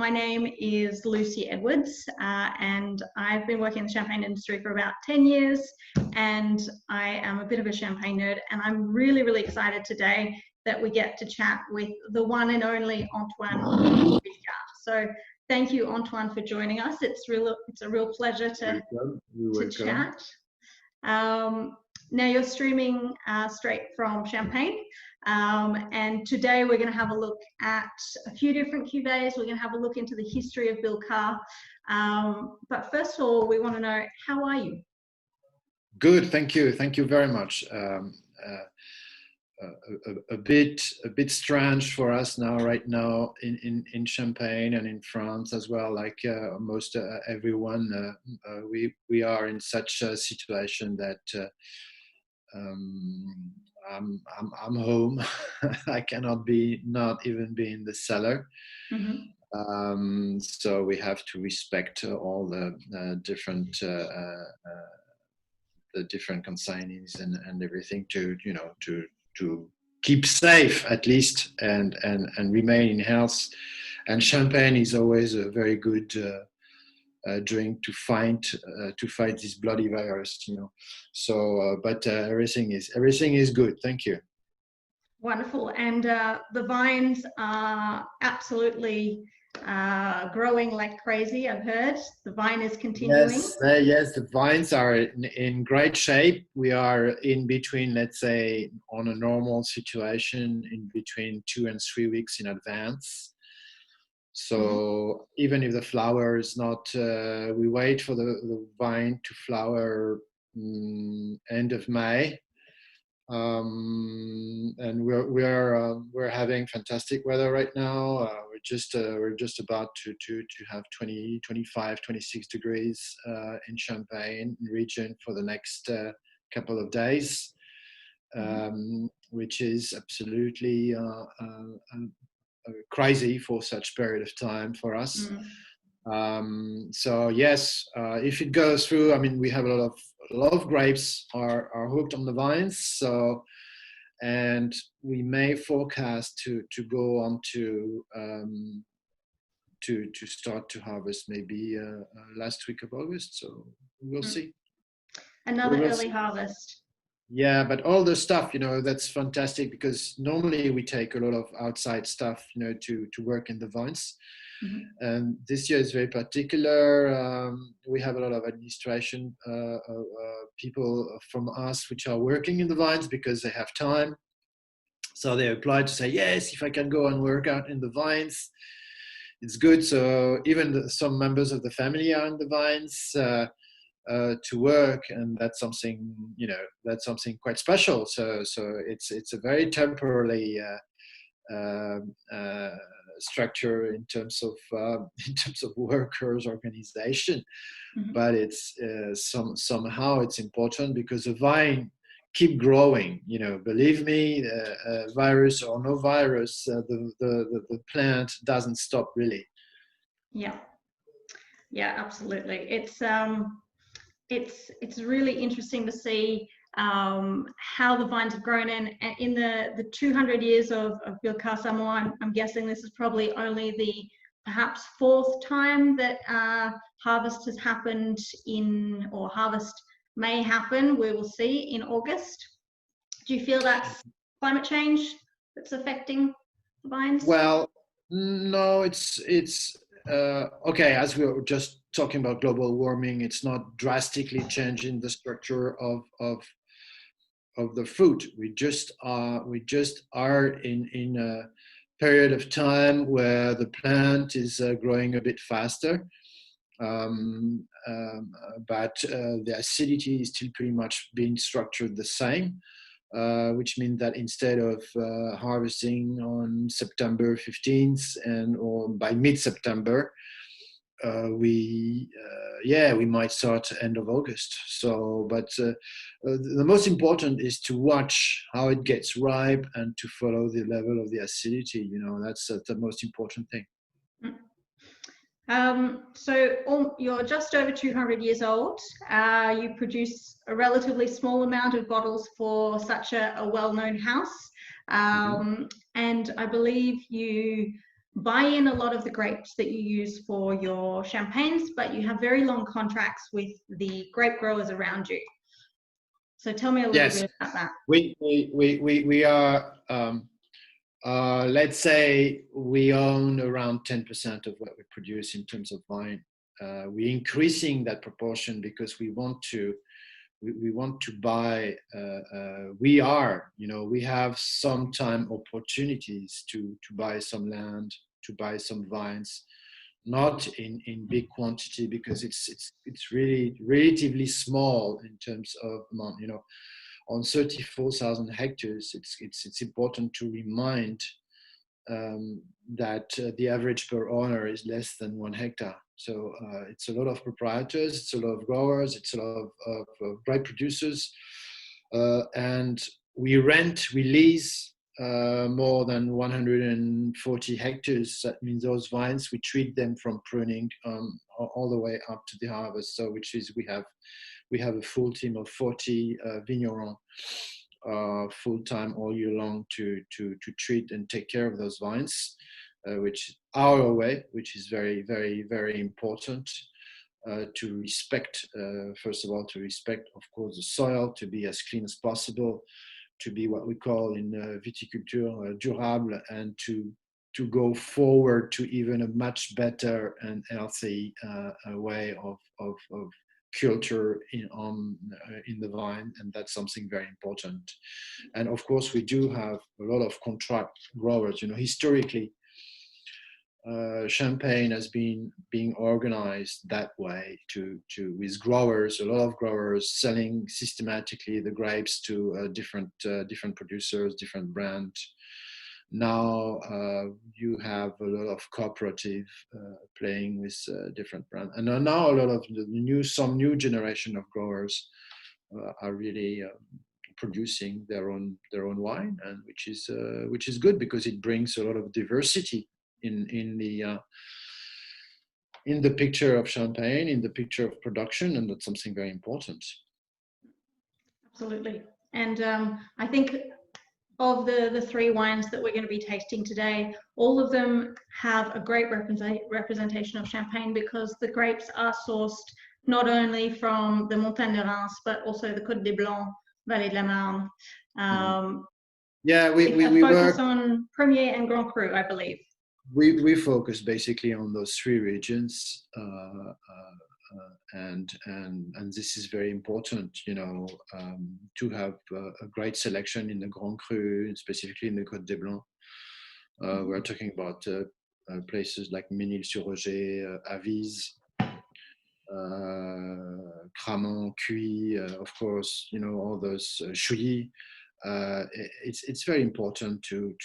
my name is Lucy Edwards, and I've been working in the champagne industry for about 10 years, and I am a bit of a champagne nerd, and I'm really, really excited today that we get to chat with the one and only Antoine Roland-Billecart. So thank you, Antoine, for joining us. It's a real pleasure to chat. Now you're streaming straight from Champagne, and today we're going to have a look at a few different cuvées. We're going to have a look into the history of Billecart. But first of all, we want to know, how are you? Good, thank you very much. A bit strange for us right now in Champagne and in France as well. Like most everyone, we are in such a situation that I'm home. I cannot not even be in the cellar. Mm-hmm. So we have to respect all the different consignees and everything to keep safe at least and remain in health. And champagne is always a very good drink to fight this bloody virus, So, but everything is good. Thank you. Wonderful. And the vines are absolutely growing like crazy. I've heard the vine is continuing. Yes, the vines are in great shape. We are in between, let's say, on a normal situation, in between 2 and 3 weeks in advance. So even if the flower is not, we wait for the vine to flower end of May. And we're having fantastic weather right now. We're just about to have 20, 25, 26 degrees in Champagne region for the next couple of days, which is absolutely crazy for such period of time for us. So yes, if it goes through, I mean, we have a lot of grapes are hooked on the vines. So, and we may forecast to go on to start to harvest maybe last week of August. So we'll see. Another early harvest. Yeah, but all the stuff, that's fantastic because normally we take a lot of outside stuff, to work in the vines. And this year is very particular. We have a lot of administration people from us which are working in the vines because they have time. So they apply to say, yes, if I can go and work out in the vines, it's good. So even some members of the family are in the vines to work, and that's something, that's something quite special. So it's a very temporary structure in terms of workers organization, but it's somehow it's important because the vine keep growing. Believe me, virus or no virus, the plant doesn't stop really. Yeah, absolutely. It's really interesting to see how the vines have grown, and in the 200 years of Billecart-Salmon, I'm guessing this is probably only the perhaps 4th time that harvest has happened or harvest may happen. We will see in August. Do you feel that's climate change that's affecting the vines? Well, no, it's okay. As we were just talking about global warming, it's not drastically changing the structure of the fruit. We just are in a period of time where the plant is growing a bit faster, but the acidity is still pretty much being structured the same, which means that instead of harvesting on September 15th or by mid-September, we might start end of August. So, but the most important is to watch how it gets ripe and to follow the level of the acidity. That's the most important thing. So you're just over 200 years old. You produce a relatively small amount of bottles for such a well-known house. And I believe you buy in a lot of the grapes that you use for your champagnes, but you have very long contracts with the grape growers around you. So tell me a little bit about that. We are, let's say we own around 10% of what we produce in terms of wine. We're increasing that proportion because we want to buy, we have sometime opportunities to buy some land, to buy some vines, not in big quantity because it's really relatively small in terms of amount, on 34,000 hectares. It's important to remind that the average per owner is less than 1 hectare. So it's a lot of proprietors, it's a lot of growers, it's a lot of grape producers, and we lease more than 140 hectares. That means those vines, we treat them from pruning all the way up to the harvest. So which is we have a full team of 40 vignerons full-time all year long to treat and take care of those vines, which our way, which is very, very, very important to respect, first of all, of course, the soil, to be as clean as possible, to be what we call in viticulture durable, and to go forward to even a much better and healthy way of culture in the vine, and that's something very important. And of course, we do have a lot of contract growers. Historically, Champagne has been being organized that way with growers, a lot of growers selling systematically the grapes to different producers, different brands. Now you have a lot of cooperative playing with different brands, and now a lot of some new generation of growers are really producing their own wine, and which is good because it brings a lot of diversity in the picture of Champagne, in the picture of production, and that's something very important. Absolutely. And I think of the three wines that we're going to be tasting today, all of them have a great representation of Champagne because the grapes are sourced not only from the Montagne de Reims, but also the Côte des Blancs, Vallée de la Marne. We focus on Premier and Grand Cru, I believe. We focus basically on those three regions, and this is very important, to have a great selection in the Grand Cru, specifically in the Côte des Blancs. We're talking about places like Ménil-sur-Roger, Avize, Cramont, Cuy, of course, all those Chouilly. It's very important to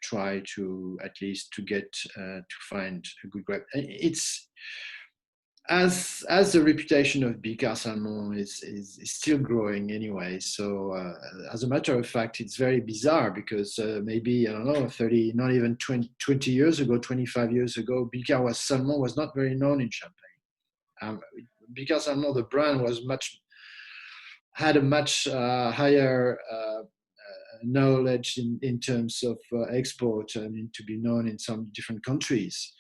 try to at least to get to find a good grape. It's as the reputation of Billecart-Salmon is still growing anyway. So as a matter of fact, it's very bizarre because maybe, I don't know, 30, not even 20 years ago, 25 years ago, Billecart-Salmon was not very known in Champagne. Billecart-Salmon, the brand, had a much higher knowledge in terms of export and to be known in some different countries,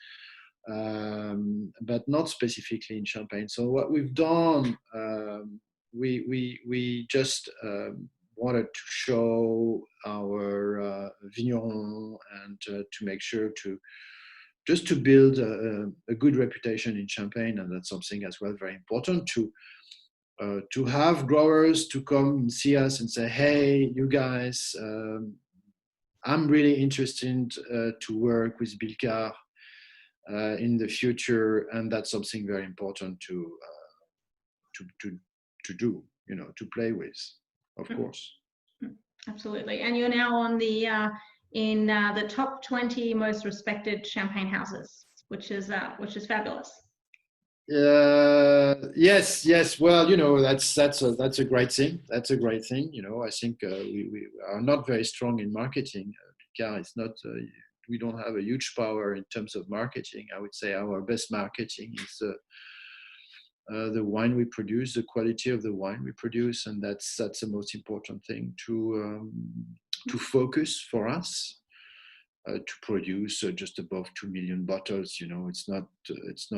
but not specifically in Champagne. So what we've done, we just wanted to show our vignerons and to make sure to build a good reputation in Champagne, and that's something as well very important to have growers to come and see us and say, hey, you guys, I'm really interested to work with Billecart in the future, and that's something very important to do, to play with, of course. Absolutely. And you're now on in the top 20 most respected Champagne houses, which is fabulous. Yes. Well, that's a great thing. That's a great thing. I think we are not very strong in marketing. Billecart is not. We don't have a huge power in terms of marketing. I would say our best marketing is the wine we produce, the quality of the wine we produce, and that's the most important thing to focus for us. to produce just above 2 million bottles. You know, it's not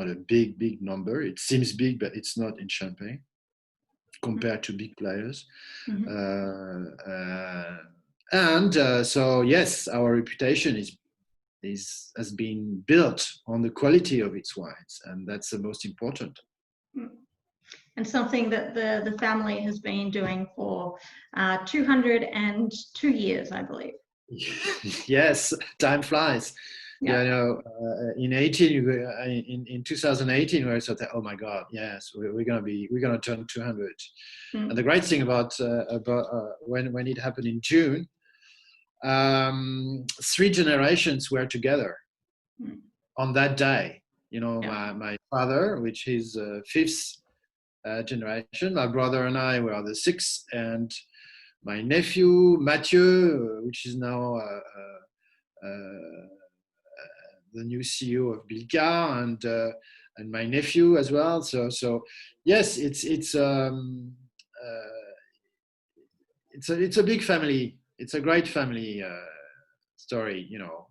a big number. It seems big, but it's not in Champagne compared to big players. So yes, our reputation has been built on the quality of its wines, and that's the most important. And something that the family has been doing for 202 years, I believe. Yes, time flies. Yeah, you know, in 2018, we thought that, oh my God, yes, we're gonna turn 200. And the great thing about when it happened in June, 3 generations were together on that day. You know, my father, which is 5th generation, my brother and I were the 6th, and my nephew Mathieu, which is now the new CEO of Billecart, and my nephew as well. So yes, it's a big family. It's a great family story, you know,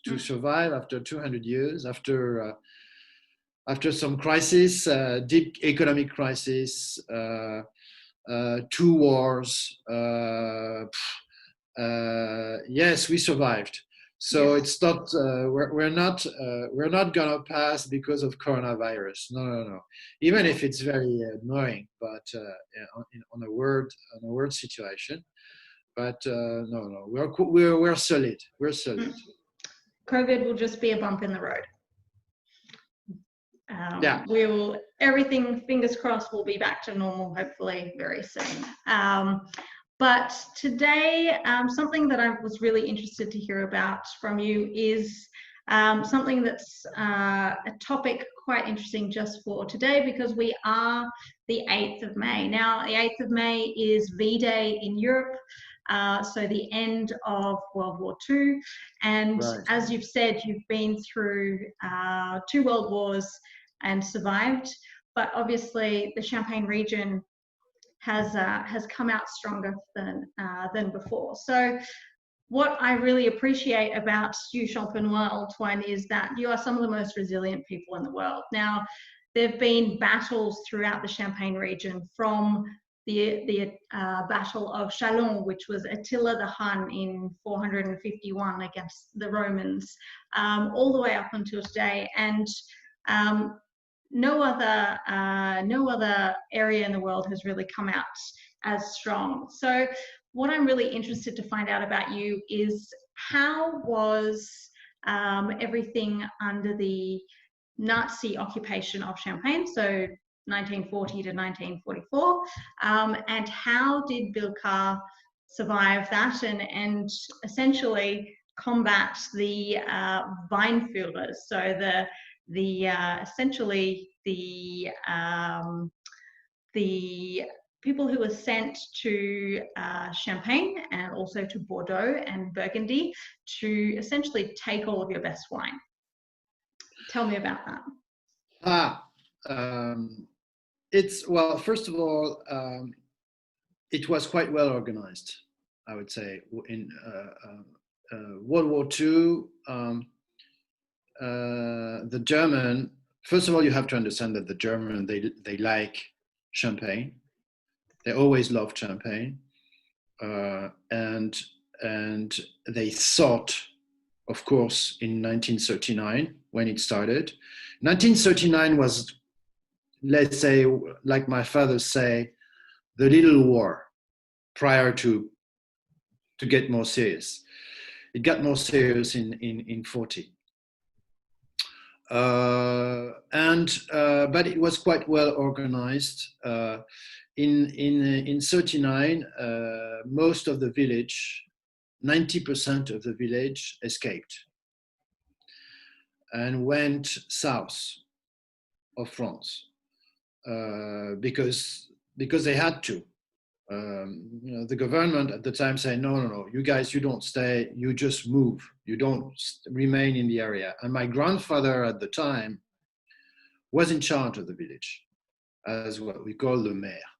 to survive after 200 years, after some crisis, deep economic crisis, 2 wars. Yes, we survived. So it's not we're not gonna pass because of coronavirus. No. Even if it's very annoying, but on a world situation. But no, we're solid. We're solid. COVID will just be a bump in the road. Everything, fingers crossed, will be back to normal, hopefully very soon. But today, something that I was really interested to hear about from you is something that's a topic quite interesting just for today, because we are the 8th of May. Now, the 8th of May is V-Day in Europe, so the end of World War II. And as you've said, you've been through 2 world wars and survived, but obviously the Champagne region has come out stronger than before. So what I really appreciate about you, Champenois, Antoine, is that you are some of the most resilient people in the world. Now, there have been battles throughout the Champagne region, from the Battle of Chalon, which was Attila the Hun in 451 against the Romans, all the way up until today. And no other area in the world has really come out as strong. So what I'm really interested to find out about you is, how was everything under the Nazi occupation of Champagne, so 1940 to 1944, and how did Billecart survive that and essentially combat the Weinführers, so essentially the people who were sent to Champagne and also to Bordeaux and Burgundy to essentially take all of your best wine. Tell me about that. Well, first of all, it was quite well organized, I would say. In World War II, the German, first of all, you have to understand that the German, they like Champagne. They always loved Champagne, and they thought, of course, in 1939 when it started. 1939 was, let's say, like my father say, the little war prior to get more serious. It got more serious in 40. But it was quite well organized. In 39, most of the village, 90% of the village escaped and went south of France because they had to. The government at the time said, no, you guys, you don't stay, you just move, you don't remain in the area. And my grandfather at the time was in charge of the village, as what we call the mayor.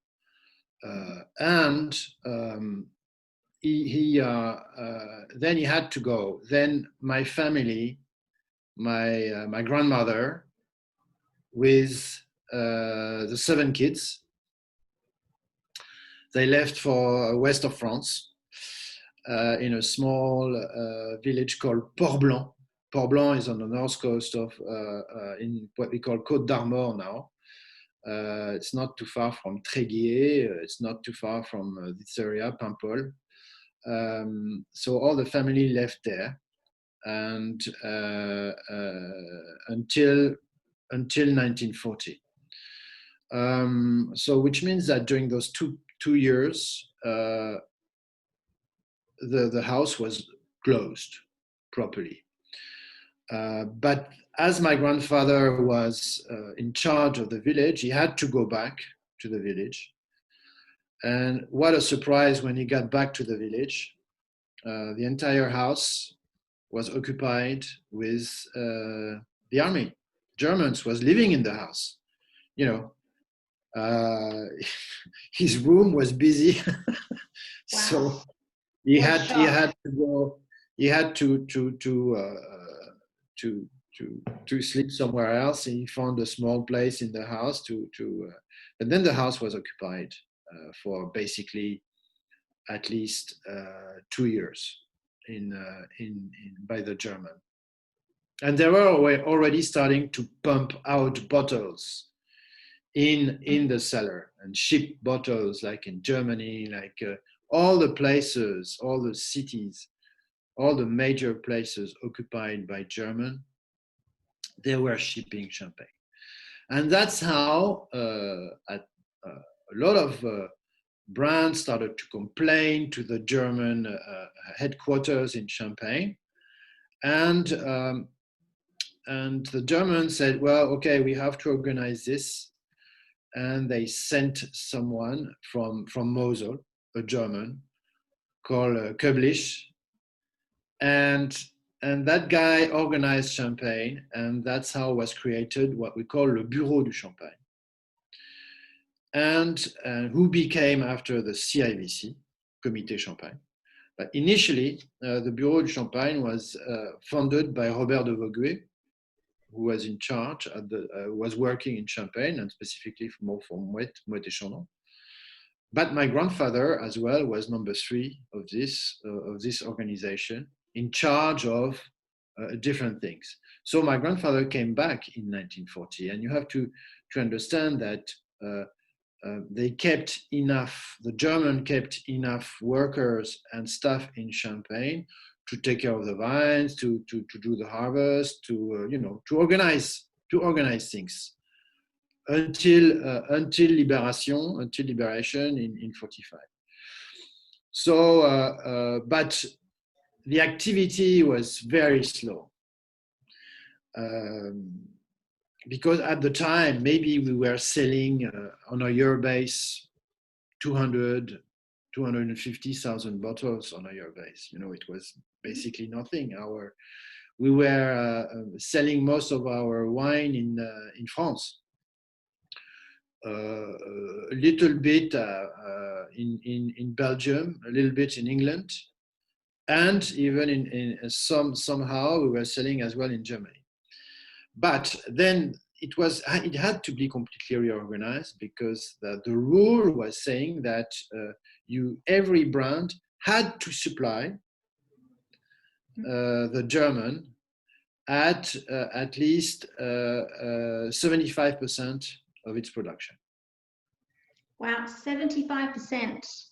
then he had to go. Then my family, my grandmother, with the 7 kids, they left for west of France, in a small village called Port-Blanc. Port-Blanc is on the north coast of in what we call Côte d'Armor now. It's not too far from Tréguier. It's not too far from this area, Paimpol. So all the family left there, and until 1940. So which means that during those two years, the house was closed properly. But as my grandfather was in charge of the village, he had to go back to the village. And what a surprise when he got back to the village. The entire house was occupied with the army. Germans was living in the house. You know, his room was busy. Wow. So he had to go. He had to sleep somewhere else. He found a small place in the house but then the house was occupied for basically at least 2 years by the German, and they were already starting to pump out bottles in the cellar and ship bottles, like in Germany, like all the places, all the cities, all the major places occupied by German, they were shipping champagne. And that's how a lot of brands started to complain to the German headquarters in Champagne. And the Germans said, well, okay, we have to organize this. And they sent someone from Mosel, a German, called Köblich. And that guy organized Champagne, and that's how was created what we call le Bureau du Champagne. And who became after the CIVC, Comité Champagne. But initially, the Bureau du Champagne was founded by Robert de Vogüé, who was in charge, was working in Champagne, and specifically more for Moët et Chandon. But my grandfather as well was number 3 of this organization, in charge of different things. So my grandfather came back in 1940, and you have to understand that the German kept enough workers and staff in Champagne to take care of the vines, to do the harvest, to organize things until liberation in 45. So, but the activity was very slow. Because at the time, maybe we were selling on a year base 250,000 bottles on a year base. It was basically nothing. We were selling most of our wine in France, a little bit in Belgium, a little bit in England, and even in somehow we were selling as well in Germany. But then it had to be completely reorganized, because the rule was saying that every brand had to supply the German at least 75% of its production. Wow, 75%.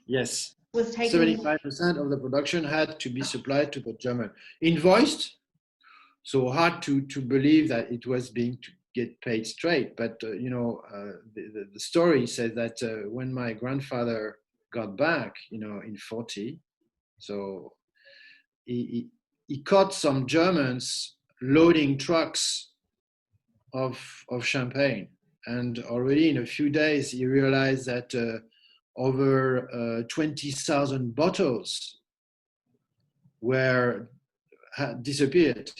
Yes. Was taken. 75% of the production had to be supplied to the German. Invoiced, so hard to believe that it was being to get paid straight. But, the story says that when my grandfather got back, in 40, so he caught some Germans loading trucks of champagne. And already in a few days, he realized that over 20,000 bottles had disappeared.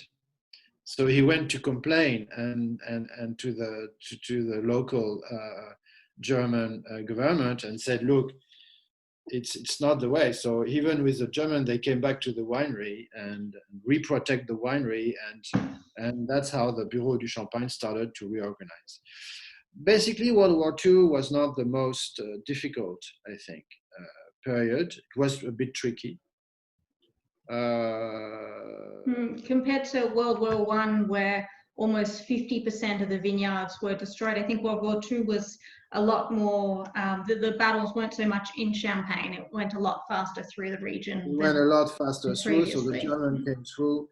So he went to complain and to the local German government, and said, look, it's not the way. So even with the German, they came back to the winery and reprotect the winery, and that's how the Bureau du Champagne started to reorganize. Basically, World War II was not the most difficult, I think, period. It was a bit tricky. Compared to World War I, where almost 50% of the vineyards were destroyed, I think World War II was a lot more, the battles weren't so much in Champagne, it went a lot faster through the region. It went a lot faster through, so the previously. German came through.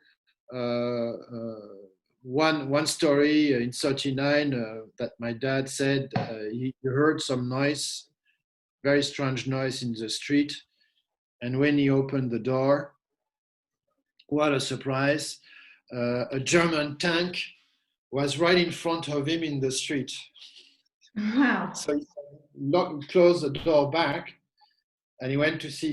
One story in '39 that my dad said he heard some noise, very strange noise in the street, and when he opened the door, what a surprise, a German tank was right in front of him in the street. Wow. So he closed the door back, and he went to see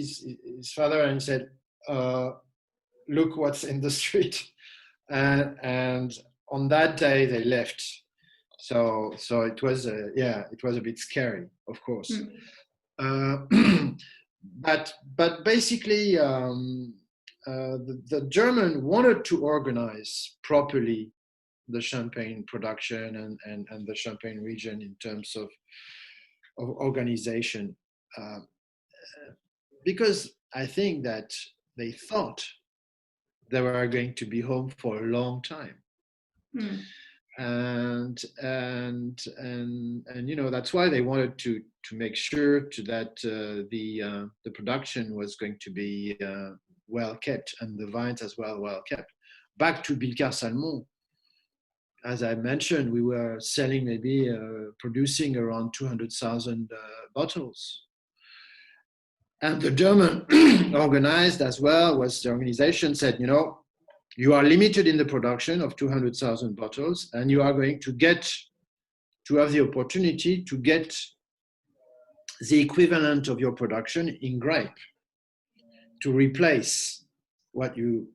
his father and said, look what's in the street. And on that day they left. So it was it was a bit scary, of course. But basically the German wanted to organize properly the Champagne production and the Champagne region in terms of organization, because I think that they thought they were going to be home for a long time. And you know, that's why they wanted to make sure that the production was going to be well kept, and the vines as well kept. Back to Billecart-Salmon, as I mentioned, we were selling maybe producing around 200,000 bottles. And the German organized as well, was the organization said, you know, you are limited in the production of 200,000 bottles, and you are going to have the opportunity to get the equivalent of your production in grape to replace what you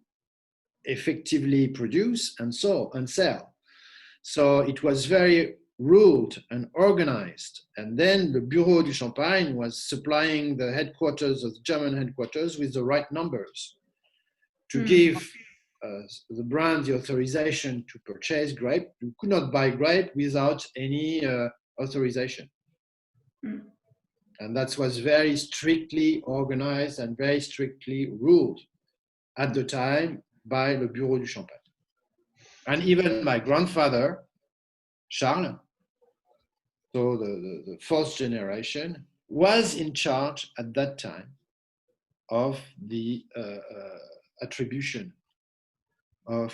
effectively produce and sell. So it was very ruled and organized. And then the Bureau du Champagne was supplying the headquarters of the German headquarters with the right numbers to give the brand the authorization to purchase grape. You could not buy grape without any authorization. And that was very strictly organized and very strictly ruled at the time by the Bureau du Champagne. And even my grandfather, Charles, so the fourth generation, was in charge at that time of the attribution of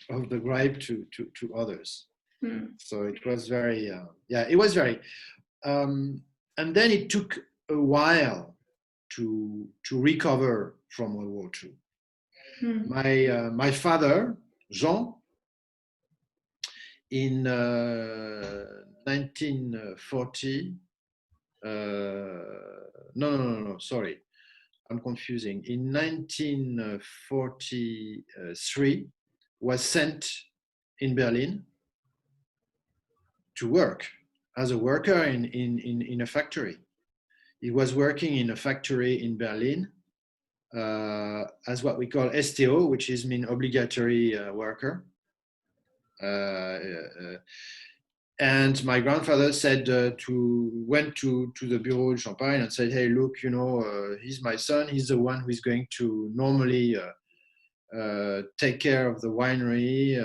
the grape to others. So it was very, it was very, and then it took a while to recover from World War II. My father, Jean, in 1940, no, sorry, I'm confusing. In 1943, was sent in Berlin to work as a worker in a factory. He was working in a factory in Berlin as what we call STO, which is mean obligatory worker. And my grandfather said went to the Bureau du Champagne and said, hey, look, you know, he's my son. He's the one who is going to normally take care of the winery.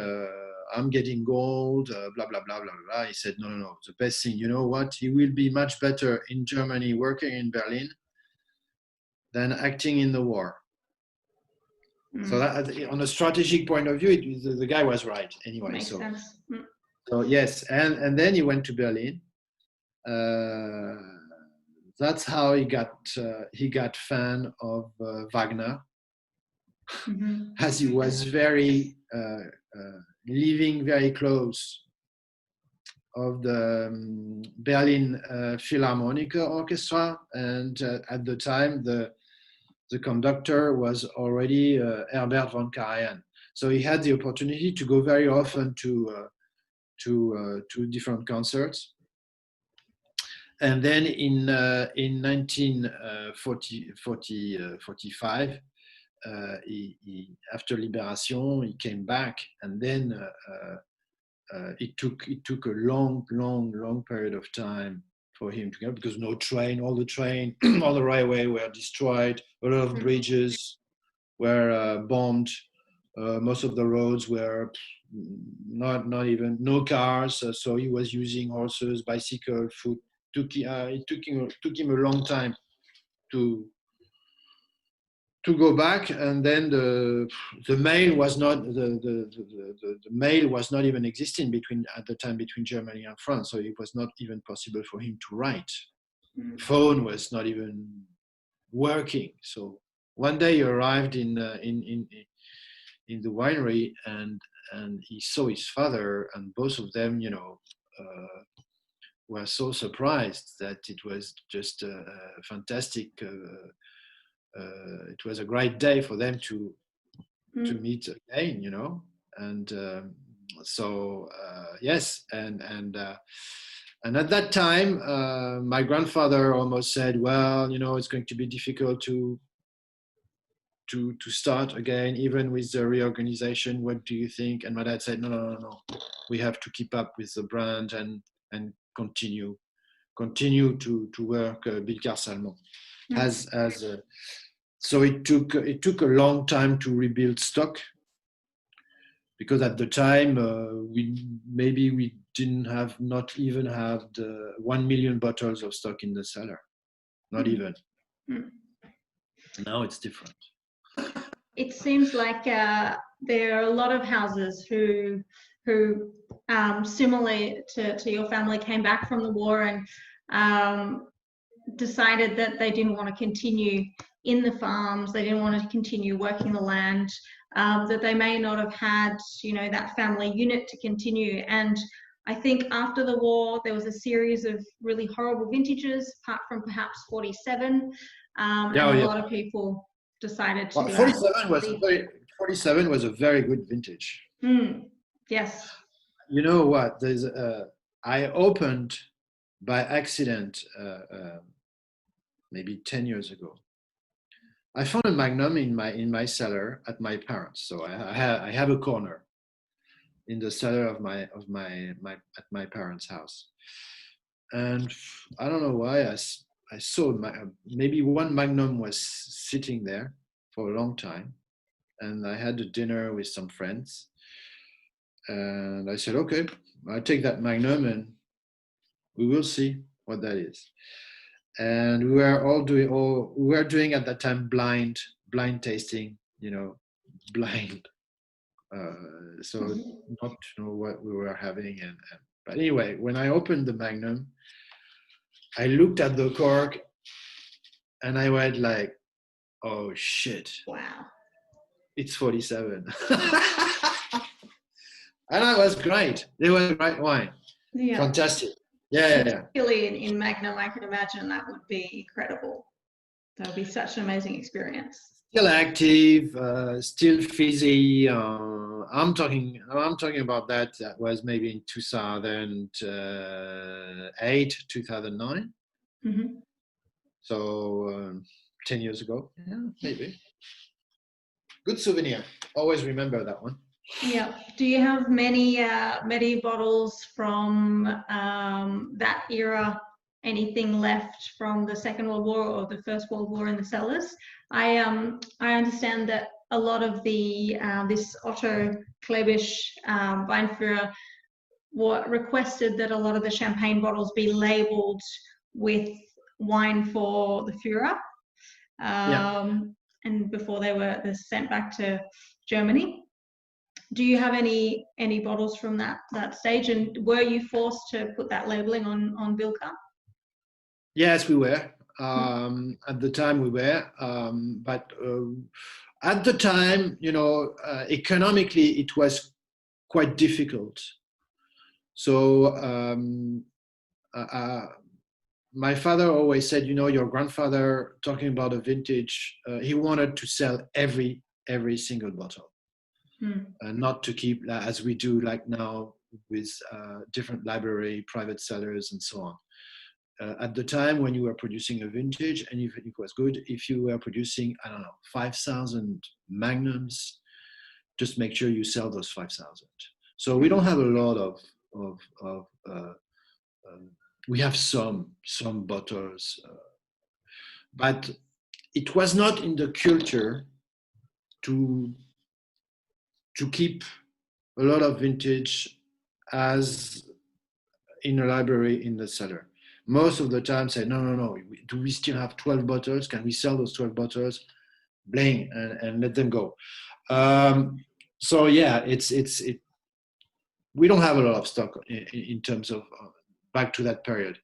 I'm getting old, blah, blah, blah, blah, blah. He said, no, the best thing, you know what? He will be much better in Germany working in Berlin than acting in the war. So that, on a strategic point of view, the guy was right anyway. Makes sense. So yes, and then he went to Berlin. That's how he got fan of Wagner, as he was very living very close of the Berlin Philharmonic Orchestra, and at the time the conductor was already Herbert von Karajan. So he had the opportunity to go very often to different concerts. And then in 1945, after Libération, he came back, and then it took a long period of time for him to go, because no train, all the train, all the railway were destroyed, a lot of bridges were bombed, most of the roads were not even, no cars, so he was using horses, bicycle, foot. It took him a long time to go back, and then the mail was not the mail was not even existing at the time between Germany and France, so it was not even possible for him to write. Phone was not even working. So one day he arrived in the winery, and he saw his father, and both of them, were so surprised that it was just fantastic. It was a great day for them to meet again, and so yes, and at that time, my grandfather almost said, "Well, it's going to be difficult to start again, even with the reorganization. What do you think?" And my dad said, No. We have to keep up with the brand and continue to work Billecart-Salmon so it took a long time to rebuild stock, because at the time we didn't not even have the 1 million bottles of stock in the cellar, not even. Now it's different. It seems like there are a lot of houses who similarly to your family, came back from the war and decided that they didn't want to continue in the farms, they didn't want to continue working the land, that they may not have had, that family unit to continue. And I think after the war, there was a series of really horrible vintages, apart from perhaps 47, and a lot of people decided to. 47 was a very good vintage. Yes. You know what? I opened by accident maybe 10 years ago. I found a Magnum in my cellar at my parents'. So I have a corner in the cellar of my parents' house, and I don't know why I saw maybe one Magnum was sitting there for a long time, and I had a dinner with some friends, and I said, okay, I'll take that Magnum and we will see what that is. And we were doing at that time blind tasting, blind, so not to know what we were having. But anyway, when I opened the Magnum, I looked at the cork and I went like, oh shit. Wow. It's 47. And that was great. It was a great wine. Yeah. Fantastic. Yeah. Particularly in Magnum, I can imagine that would be incredible. That would be such an amazing experience. Still active, still fizzy. I'm talking about that. That was maybe in 2008, 2009. So 10 years ago. Yeah, maybe. Good souvenir. Always remember that one. Yeah. Do you have many bottles from that era? Anything left from the Second World War or the First World War in the cellars? I understand that a lot of the this Otto Klebisch Weinführer requested that a lot of the champagne bottles be labelled with wine for the Führer, and before they were sent back to Germany. Do you have any bottles from that stage, and were you forced to put that labelling on Billecart? Yes, we were. At the time we were, but at the time, economically it was quite difficult. So my father always said, your grandfather, talking about a vintage, he wanted to sell every single bottle, and not to keep, as we do like now with different library, private sellers, and so on. at the time when you were producing a vintage, and if it was good, if you were producing, I don't know, 5,000 magnums, just make sure you sell those 5,000. So we don't have a lot of we have some bottles, but it was not in the culture to keep a lot of vintage as in a library in the cellar. Most of the time say, no, do we still have 12 bottles? Can we sell those 12 bottles? Bling, and let them go. So yeah, we don't have a lot of stock in terms of back to that period.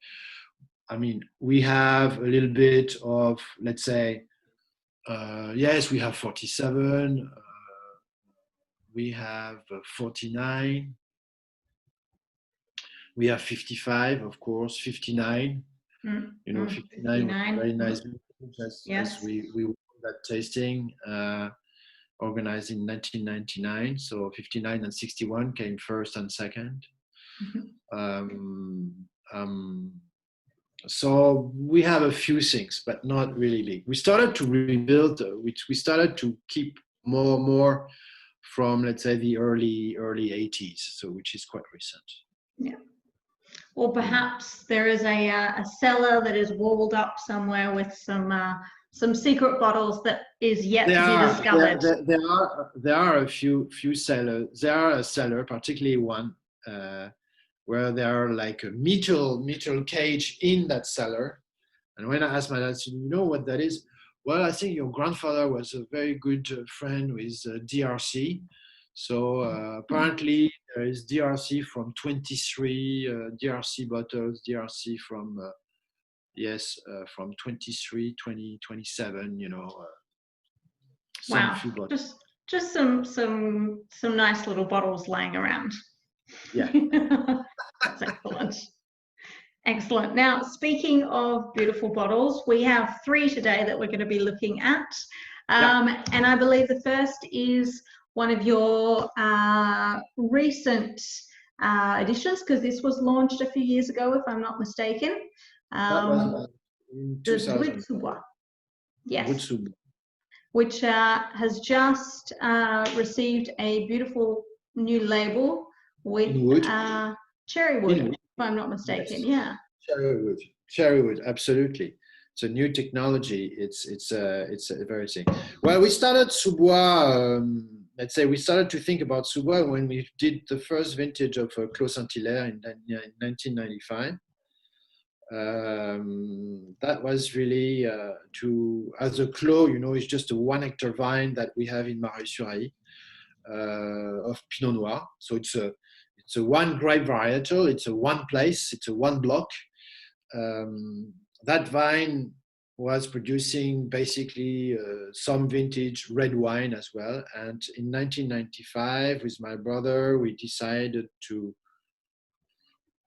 I mean, we have a little bit of, let's say, yes, we have 47, we have 49, we have 55, of course, 59. You know, 59 was a very nice vintage as we won that tasting, organized in 1999. So 59 and 61 came first and second. So we have a few things, but not really big. We started to rebuild, we started to keep more from, let's say, the early 80s, so which is quite recent. Yeah. Or perhaps there is a cellar that is walled up somewhere with some secret bottles that is yet to be discovered. There are a few cellars. There are a cellar, particularly one, where there are like a metal cage in that cellar. And when I asked my dad, I said, you know what that is? Well, I think your grandfather was a very good friend with DRC. So apparently there is DRC from 23 DRC bottles, DRC from, from 23, 20, 27, you know. Wow, just some nice little bottles laying around. Yeah. That's excellent. Excellent. Now, speaking of beautiful bottles, we have 3 today that we're going to be looking at. And I believe the first is one of your recent editions, because this was launched a few years ago, if I'm not mistaken. That was in 2000. Sous-bois. Yes. Sous-bois. Which has just received a beautiful new label with cherry wood, if I'm not mistaken. Yes. Yeah, cherry wood, absolutely. It's a new technology. It's a very thing. Well, we started sous-bois. Let's say we started to think about sous-bois when we did the first vintage of Clos Saint-Hilaire in 1995. That was really as a clos, you know, it's just a 1 hectare vine that we have in Marais-sur-Aï of Pinot Noir. So it's a 1 grape varietal. It's a 1 place. It's a 1 block. That vine was producing basically some vintage red wine as well. And in 1995, with my brother, we decided to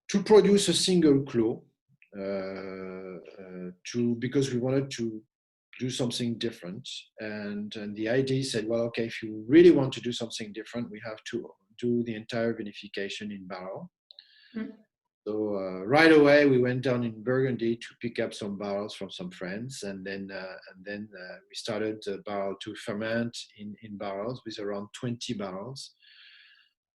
produce a single clos. Because we wanted to do something different, and the idea said, well, okay, if you really want to do something different, we have to do the entire vinification in barrel. So right away we went down in Burgundy to pick up some barrels from some friends, and then we started the barrel to ferment in barrels with around 20 barrels.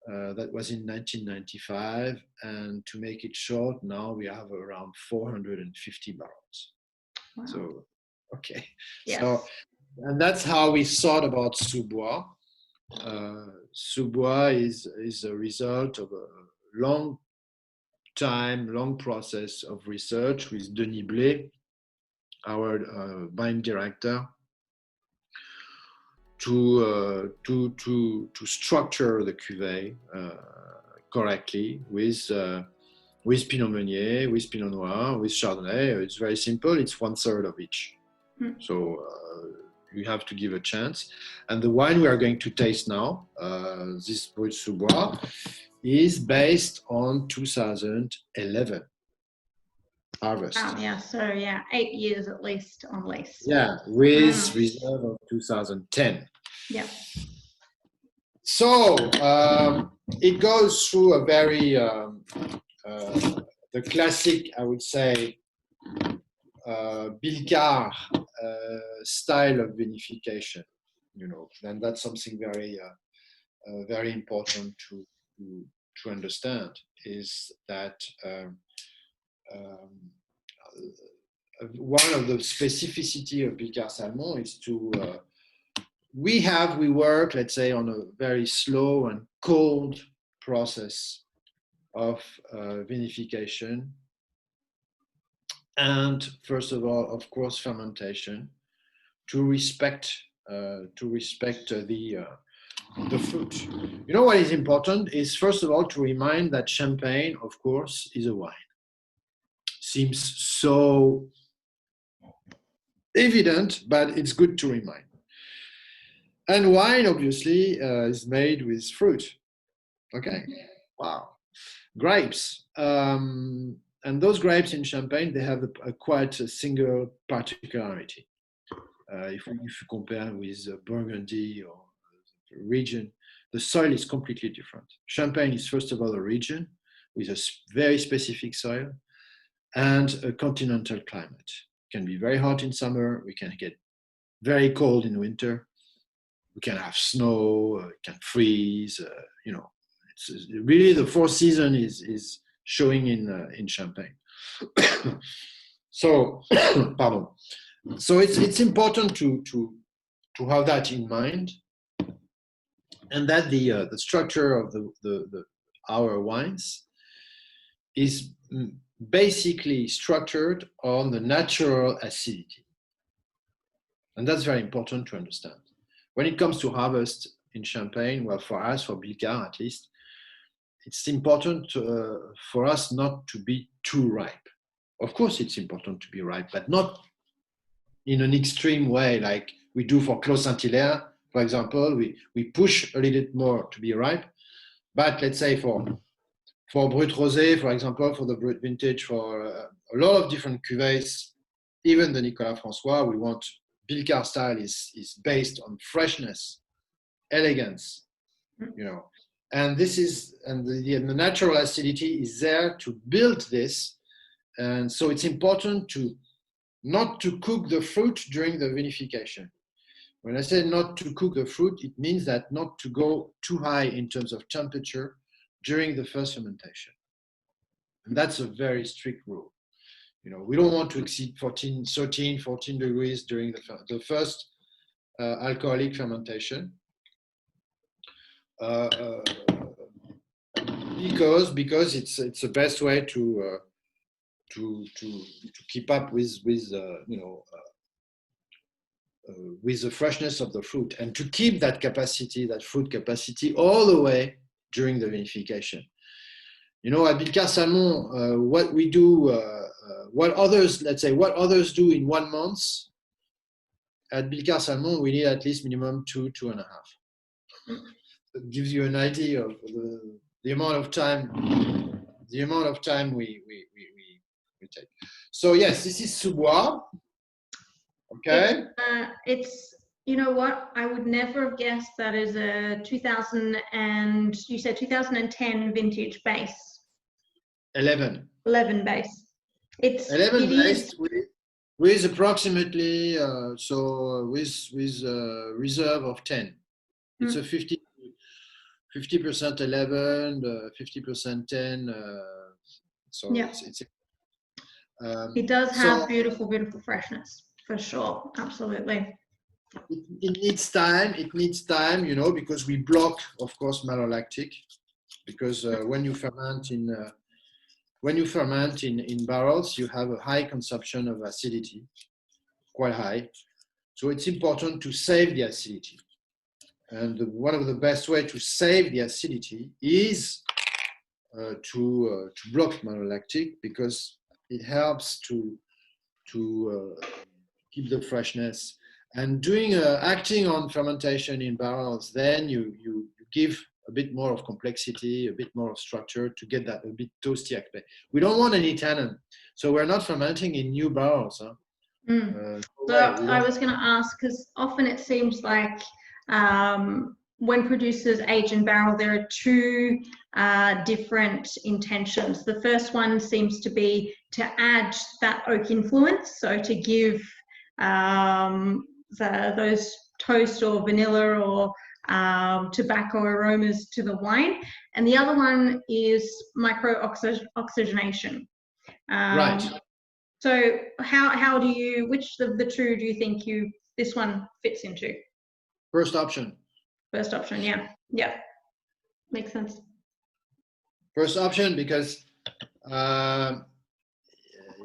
That was in 1995, and to make it short, now we have around 450 barrels. Wow. So, okay. Yes. So, and that's how we thought about sous-bois. Sous-bois is a result of a long process of research with Denis Blé, our vine director, to structure the cuvée correctly with Pinot Meunier, with Pinot Noir, with Chardonnay. It's very simple. It's 1/3 of each. So you have to give a chance. And the wine we are going to taste now, this Brut sous-bois, is based on 2011 harvest. Yeah, so 8 years at least on lease. Yeah, with reserve of 2010. Yeah. So it goes through a very the classic, I would say, Billecart style of vinification, you know, and that's something very very important to understand, is that one of the specificity of Billecart-Salmon is to we work, let's say, on a very slow and cold process of vinification, and first of all, of course, fermentation, to respect the fruit. You know what is important is, first of all, to remind that champagne, of course, is a wine. Seems so evident, but it's good to remind. And wine, obviously, is made with fruit. Okay, wow. Grapes. And those grapes in Champagne, they have quite a single particularity. If you compare with Burgundy or the region, the soil is completely different. Champagne is, first of all, a region with a very specific soil and a continental climate. It can be very hot in summer. We can get very cold in winter. We can have snow. It can freeze. You know, it's really the fourth season is showing in Champagne. So, pardon. So it's important to have that in mind, and that the structure of our wines is basically structured on the natural acidity, and that's very important to understand. When it comes to harvest in Champagne, well, for us, for Billecart at least, it's important for us not to be too ripe. Of course, it's important to be ripe, but not in an extreme way like we do for Clos Saint-Hilaire, for example. We push a little bit more to be ripe, but let's say for brut rosé, for example, for the brut vintage, for a lot of different cuvées, even the Nicolas Francois, we want Billecart style is based on freshness, elegance, you know, and this is, and the natural acidity is there to build this. And so it's important not to cook the fruit during the vinification. When I say not to cook the fruit, it means that not to go too high in terms of temperature during the first fermentation. And that's a very strict rule. You know, we don't want to exceed 14 degrees during the first alcoholic fermentation. Because it's the best way to keep up with the freshness of the fruit, and to keep that capacity, that fruit capacity, all the way during the vinification. You know, at Billecart-Salmon, what we do, what others do in 1 month, at Billecart-Salmon, we need at least minimum 2.5. It gives you an idea of the amount of time we take. So yes, this is sous-bois. Okay. It's you know what, I would never have guessed that is a 2010 vintage base. 11 base. It's 11 base with approximately with reserve of 10. It's a 50% 11, 50% 10. So yeah. It does have beautiful freshness, for sure. Absolutely. It needs time. It needs time, you know, because we block, of course, malolactic. Because when you ferment in barrels, you have a high consumption of acidity, quite high. So it's important to save the acidity. And one of the best way to save the acidity is to block malolactic, because it helps to keep the freshness. And doing acting on fermentation in barrels, then you give a bit more of complexity, a bit more of structure to get that a bit toasty aspect. We don't want any tannin, so we're not fermenting in new barrels. Huh? So I was going to ask, because often it seems like when producers age in barrel, there are two different intentions. The first one seems to be to add that oak influence, so to give those toast or vanilla or tobacco aromas to the wine. And the other one is micro-oxygenation. Right. So how do you, which of the two do you think this one fits into? First option. First option, yeah. Yeah, makes sense. First option, because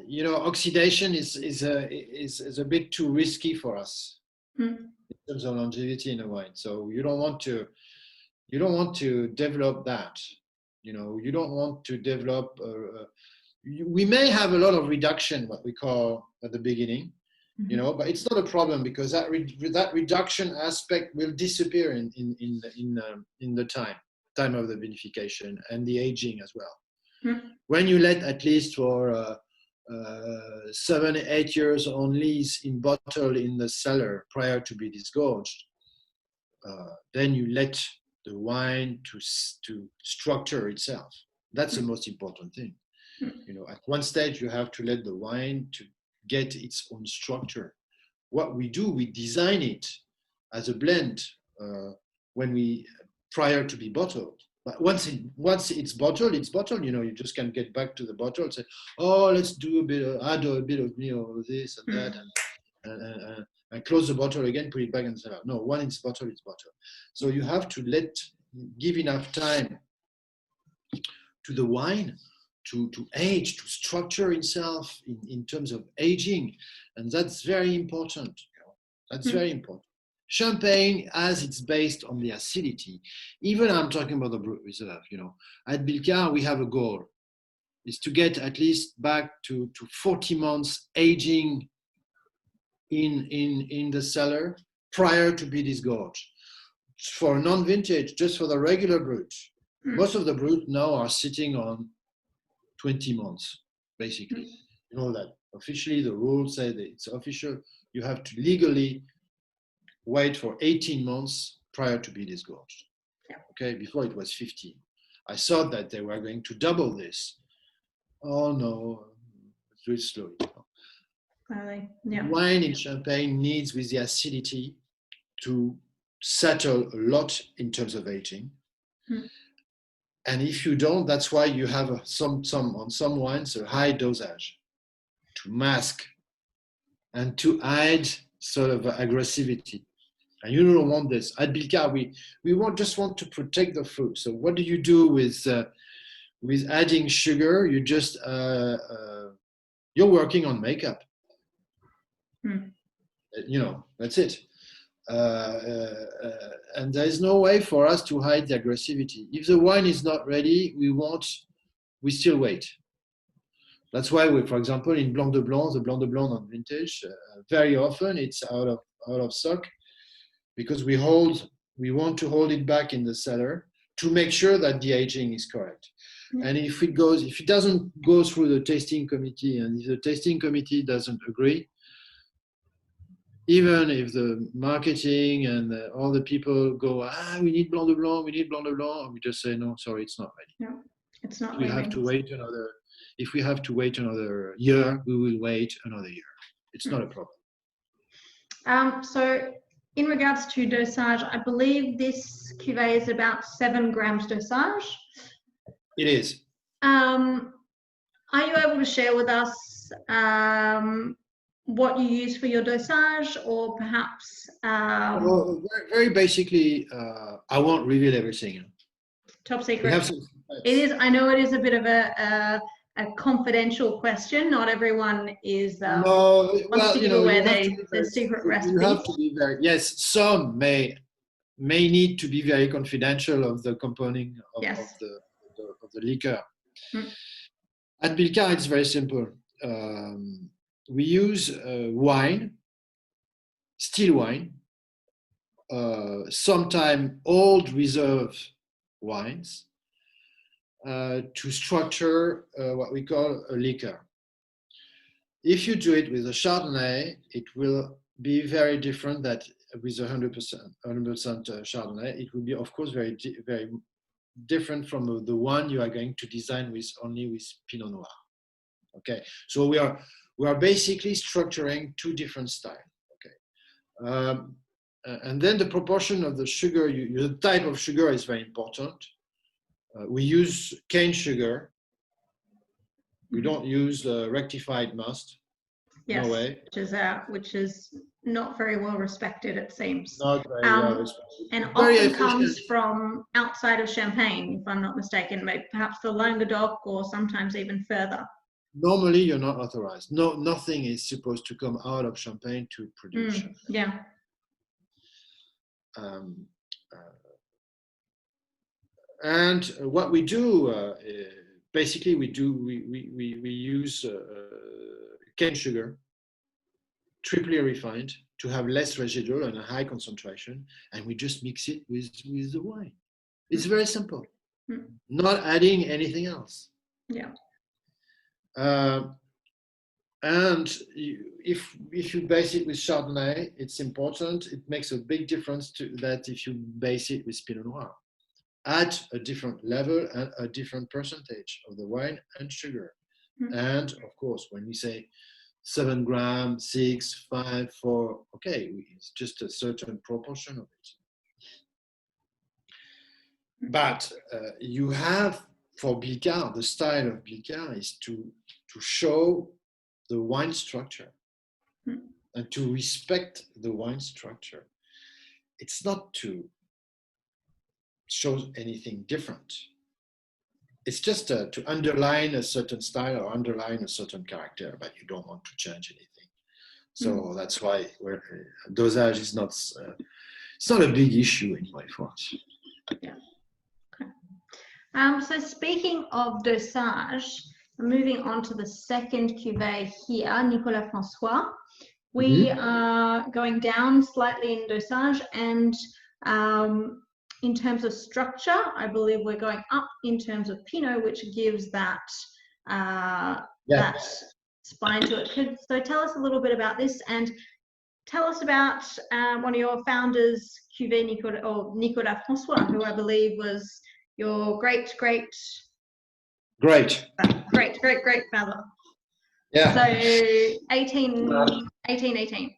you know, oxidation is a bit too risky for us in terms of longevity in a wine. So you don't want to develop that. You know, you don't want to develop. We may have a lot of reduction, what we call at the beginning, you know, but it's not a problem because that reduction aspect will disappear in the time of the vinification and the aging as well. When you let at least for 7-8 years on lease in bottle in the cellar prior to be disgorged, then you let the wine to structure itself. That's the most important thing. You know, at one stage you have to let the wine to get its own structure. What we do, we design it as a blend prior to be bottled. But once it's bottled, it's bottled. You know, you just can get back to the bottle and say, oh, let's add a bit of, you know, this and that, and close the bottle again, put it back in the cellar. No, when it's bottled, it's bottled. So you have to give enough time to the wine to age, to structure itself in terms of aging, and that's very important. You know? That's very important. Champagne, as it's based on the acidity, even I'm talking about the Brut Reserve, you know, at Billecart, we have a goal, is to get at least back to 40 months aging in the cellar prior to be disgorged. For non-vintage, just for the regular Brut, most of the Brut now are sitting on 20 months, basically. You know that officially the rules say that it's official. You have to legally wait for 18 months prior to be disgorged. Okay, before it was 15. I thought that they were going to double this. Oh no, do it slowly. Wine in Champagne needs, with the acidity, to settle a lot in terms of aging. And if you don't, that's why you have on some wines a high dosage to mask and to add sort of aggressivity. And you don't want this. At Billecart, we just want to protect the fruit. So what do you do with adding sugar? You just you're working on makeup. You know, that's it. And there is no way for us to hide the aggressivity. If the wine is not ready, we still wait. That's why for example, in Blanc de Blanc, the Blanc de Blanc on vintage, very often it's out of stock because we want to hold it back in the cellar to make sure that the aging is correct. And if it doesn't go through the tasting committee, and if the tasting committee doesn't agree, even if the marketing and all the people go, we need Blanc de Blanc, and we just say, no, sorry, it's not ready. No, it's not ready. If we have to wait another year, we will wait another year. It's not a problem. So in regards to dosage, I believe this cuvée is about 7 grams dosage. It is. Are you able to share with us what you use for your dosage, or perhaps well, very basically, I won't reveal everything. Top secret. It is. I know it is a bit of a confidential question. Not everyone is wants to give away their secret recipes. You have to be very, yes. Some may need to be very confidential of the compounding of the liquor. At Billecart, it's very simple. We use wine, still wine, sometimes old reserve wines, to structure what we call a liquor. If you do it with a Chardonnay, it will be very different than with 100% Chardonnay. It will be, of course, very different from the one you are going to design only with Pinot Noir. Okay, so we are basically structuring two different styles. Okay, and then the proportion of the sugar, the type of sugar is very important. We use cane sugar. We don't use rectified must. Yes, No way. which is not very well respected, it seems. Not very well respected. And very often efficient. Comes from outside of Champagne, if I'm not mistaken, maybe perhaps the Languedoc or sometimes even further. Normally, you're not authorized. No, nothing is supposed to come out of Champagne to produce Champagne. Yeah. And what we do, basically, we use cane sugar, triply refined, to have less residual and a high concentration, and we just mix it with the wine. It's very simple. Not adding anything else. Yeah. And if you base it with Chardonnay, it's important. It makes a big difference to that if you base it with Pinot Noir. At a different level and a different percentage of the wine and sugar. And of course, when we say 7 grams, 6, 5, 4, okay, it's just a certain proportion of it. But you have, for Billecart, the style of Billecart is to show the wine structure and to respect the wine structure. It's not to show anything different. It's just to underline a certain style or underline a certain character, but you don't want to change anything. So that's why dosage is not, it's not a big issue anyway for us. Yeah. Okay. So speaking of dosage, moving on to the second cuvée here, Nicolas Francois. We are going down slightly in dosage, and in terms of structure, I believe we're going up in terms of Pinot, which gives that that spine to it. So tell us a little bit about this, and tell us about one of your founders, Cuvée Nicolas Francois, who I believe was your great father. Yeah. So 1818.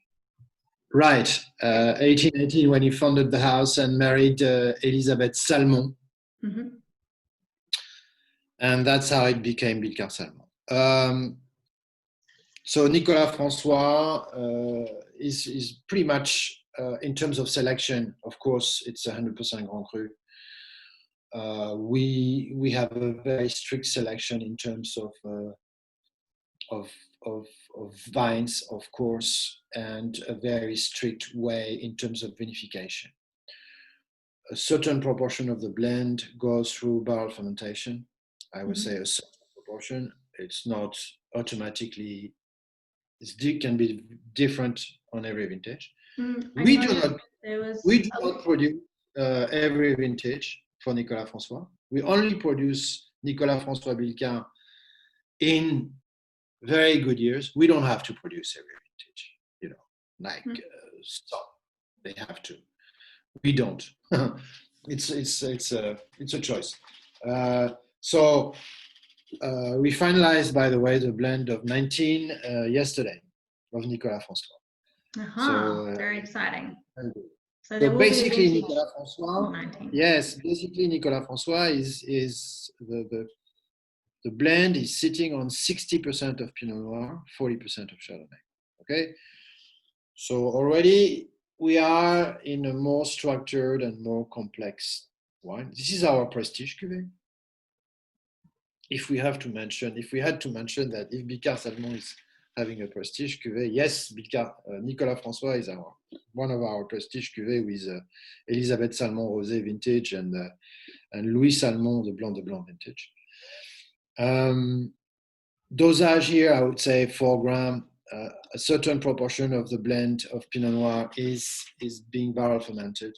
Right. 1818 when he founded the house and married Elisabeth Salmon. And that's how it became Billecart-Salmon. So Nicolas Francois is pretty much, in terms of selection, of course, it's 100% Grand Cru. We have a very strict selection in terms of vines, of course, and a very strict way in terms of vinification. A certain proportion of the blend goes through barrel fermentation. I would say a certain proportion. It's not automatically, it can be different on every vintage. We do not produce every vintage for Nicolas Francois. We only produce Nicolas Francois Billecart in very good years. We don't have to produce every vintage, like some, they have to. We don't. It's a choice. So we finalized, by the way, the blend of 19 yesterday of Nicolas Francois. So very exciting. So basically, Nicolas Francois. Yes, basically Nicolas Francois is the blend is sitting on 60% of Pinot Noir, 40% of Chardonnay. Okay, so already we are in a more structured and more complex wine. This is our prestige cuvée. If we had to mention that if Billecart-Salmon is having a prestige cuvée, yes, Nicolas Francois is one of our prestige cuvées with Elisabeth Salmon rosé vintage and Louis Salmon the Blanc de Blanc vintage. Dosage here, I would say 4 grams. A certain proportion of the blend of Pinot Noir is being barrel fermented.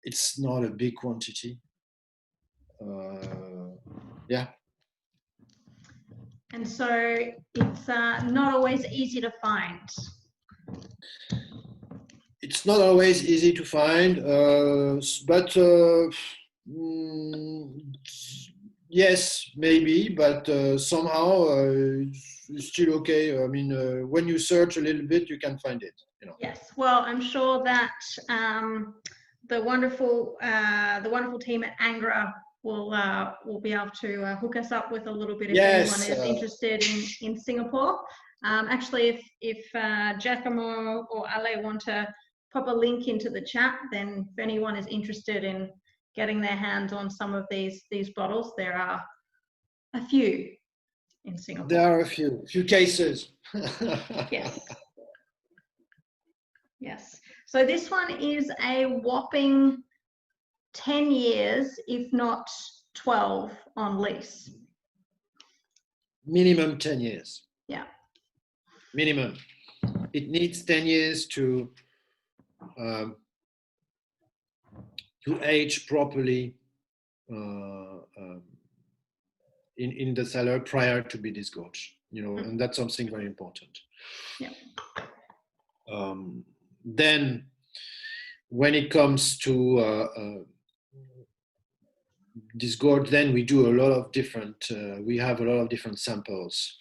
It's not a big quantity. Yeah. And so it's not always easy to find. It's not always easy to find, but Yes, maybe, but somehow it's still okay. I mean, when you search a little bit, you can find it. You know. Yes. Well, I'm sure that the wonderful team at Angra will be able to hook us up with a little bit if anyone Yes. is interested in Singapore. Actually, if Giacomo or Ale want to pop a link into the chat, then if anyone is interested in getting their hands on some of these bottles, there are a few in Singapore. There are a few cases. Yes. Yes. So this one is a whopping 10 years, if not 12, on lease. Minimum 10 years. Yeah. Minimum. It needs 10 years to age properly in the cellar prior to be disgorged. You know, and that's something very important. Yeah. Then, when it comes to disgorge, then we do a lot of different. We have a lot of different samples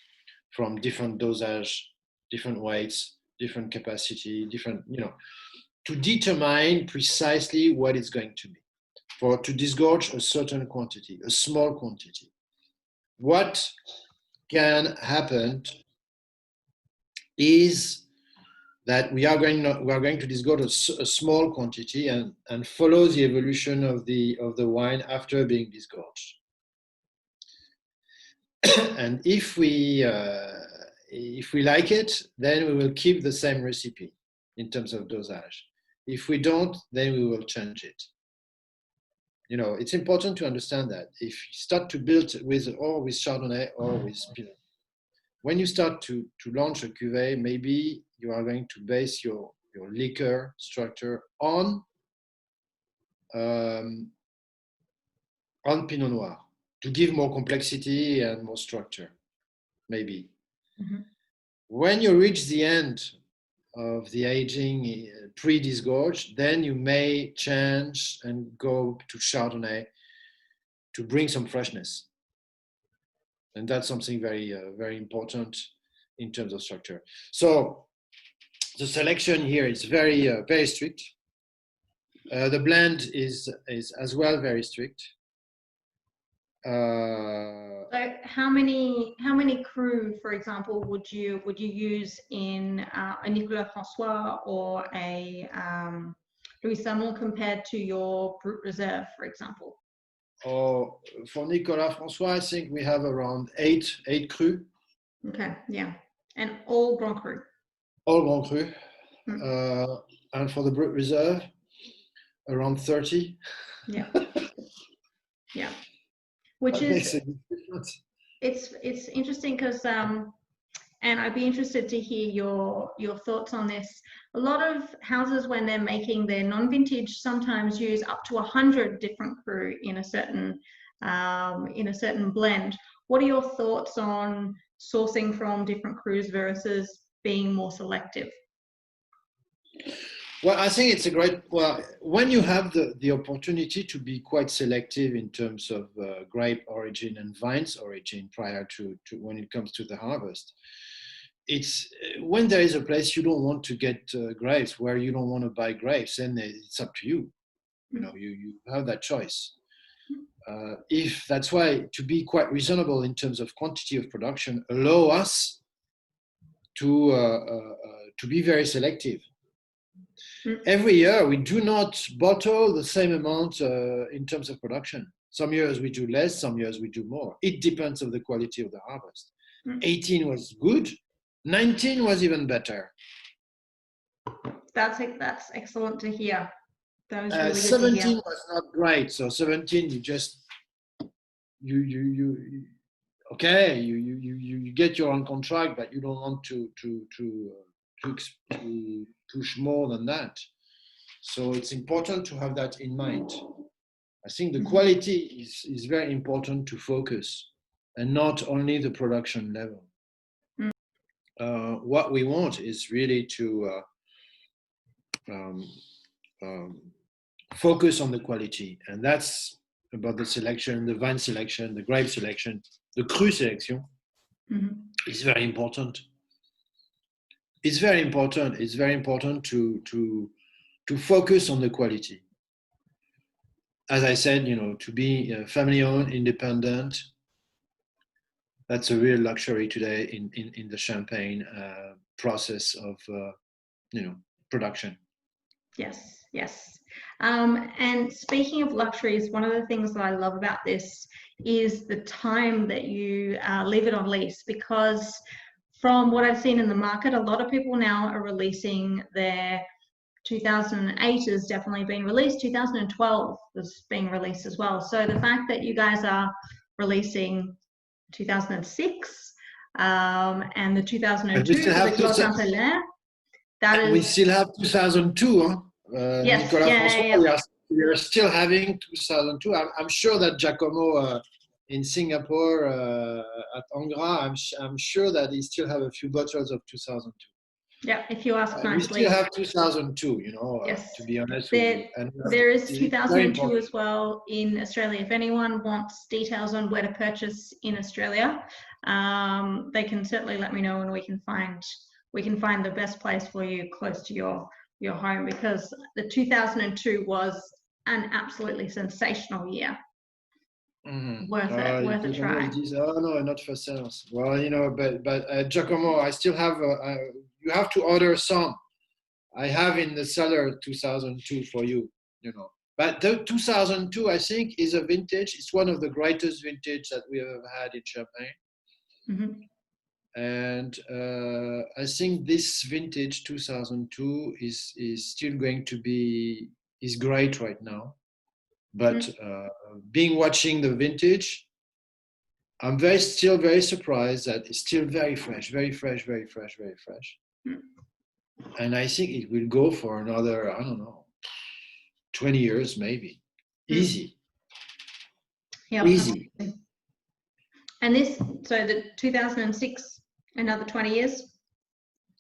from different dosage, different weights, different capacity, different. You know, to determine precisely what it's going to be. To disgorge a certain quantity, a small quantity. What can happen is that we are going to disgorge a small quantity and follow the evolution of the wine after being disgorged. And if we like it, then we will keep the same recipe in terms of dosage. If we don't, then we will change it. You know, it's important to understand that if you start to build with Chardonnay or with Pinot, when you start to launch a cuvée, maybe you are going to base your liquor structure on Pinot Noir to give more complexity and more structure, maybe. Mm-hmm. When you reach the end of the aging pre-disgorge, then you may change and go to Chardonnay to bring some freshness. And that's something very, very important in terms of structure. So the selection here is very, very strict. The blend is as well very strict. So how many crus, for example, would you use in a Nicolas Francois or a Louis-Salmon compared to your Brut Reserve, for example? Oh, for Nicolas Francois, I think we have around eight crus. Okay, yeah, and all Grand Cru. All Grand Cru, and for the Brut Reserve, around 30. Yeah, yeah. Which is it's interesting because and I'd be interested to hear your thoughts on this. A lot of houses, when they're making their non-vintage, sometimes use up to 100 different cru in a certain blend. What are your thoughts on sourcing from different crus versus being more selective? Well, I think it's when you have the opportunity to be quite selective in terms of grape origin and vines origin prior to when it comes to the harvest. It's when there is a place you don't want to get grapes, where you don't want to buy grapes, then it's up to you. You know, you have that choice. If that's why, to be quite reasonable in terms of quantity of production, allow us to be very selective. Every year we do not bottle the same amount in terms of production. Some years we do less, some years we do more. It depends on the quality of the harvest. 18 was good, 19 was even better. That's excellent to hear. That was really 17 good to hear. was not great. So 17, you just you get your own contract, but you don't want to push more than that. So it's important to have that in mind. I think the quality is very important to focus, and not only the production level. What we want is really to focus on the quality, and that's about the selection, the vine selection, the grape selection, the cru selection is very important. It's very important. It's very important to focus on the quality. As I said, to be family-owned, independent, that's a real luxury today in the champagne process of production. Yes, yes. And speaking of luxuries, one of the things that I love about this is the time that you leave it on lease, because from what I've seen in the market, a lot of people now are releasing their 2008 has definitely been released. 2012 was being released as well. So the fact that you guys are releasing 2006 and the 2002 for the Clos Saint-Hilaire, that is... We still have 2002, huh? Yes, Nicolas Francois, we are still having 2002. I'm sure that Giacomo in Singapore at Angra, I'm sure that he still have a few bottles of 2002. Yeah, if you ask nicely. We still have 2002, yes. to be honest with you. And there is 2002 as well in Australia. If anyone wants details on where to purchase in Australia, they can certainly let me know, and we can find the best place for you close to your home, because the 2002 was an absolutely sensational year. Worth a try. Oh no, not for sales. Well, but Giacomo, I still have. You have to order some. I have in the cellar 2002 for you. But the 2002, I think, is a vintage. It's one of the greatest vintage that we have had in Champagne. And I think this vintage 2002 is still going to be great right now. But watching the vintage, I'm still very surprised that it's still very fresh. And I think it will go for another, I don't know, 20 years maybe. Easy. Yep, easy. Absolutely. And so the 2006, another 20 years?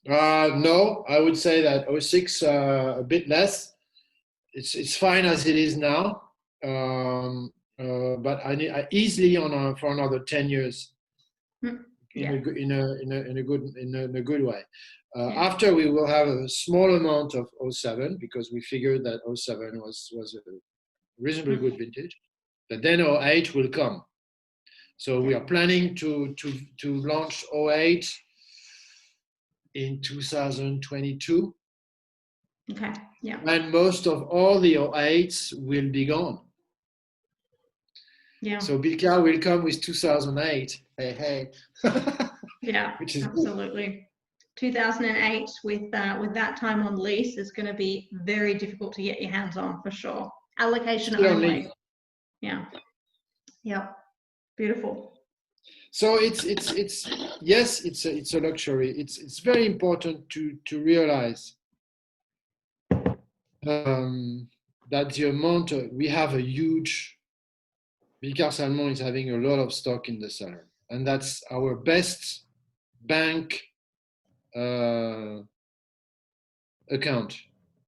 No, I would say that 06 a bit less. It's fine as it is now. But I easily for another 10 years in a good way. After we will have a small amount of 07, because we figured that 07 was a reasonably good vintage, but then 08 will come. So we are planning to launch 08 in 2022. Okay. Yeah. And most of all the 08s will be gone. Yeah. So Billecart will come with 2008. Hey. Yeah, which is absolutely good. 2008 with that time on lease is going to be very difficult to get your hands on, for sure. Allocation only. Yeah. Beautiful. So it's a luxury. It's very important to realize that the amount we have a huge Billecart-Salmon is having a lot of stock in the cellar, and that's our best bank account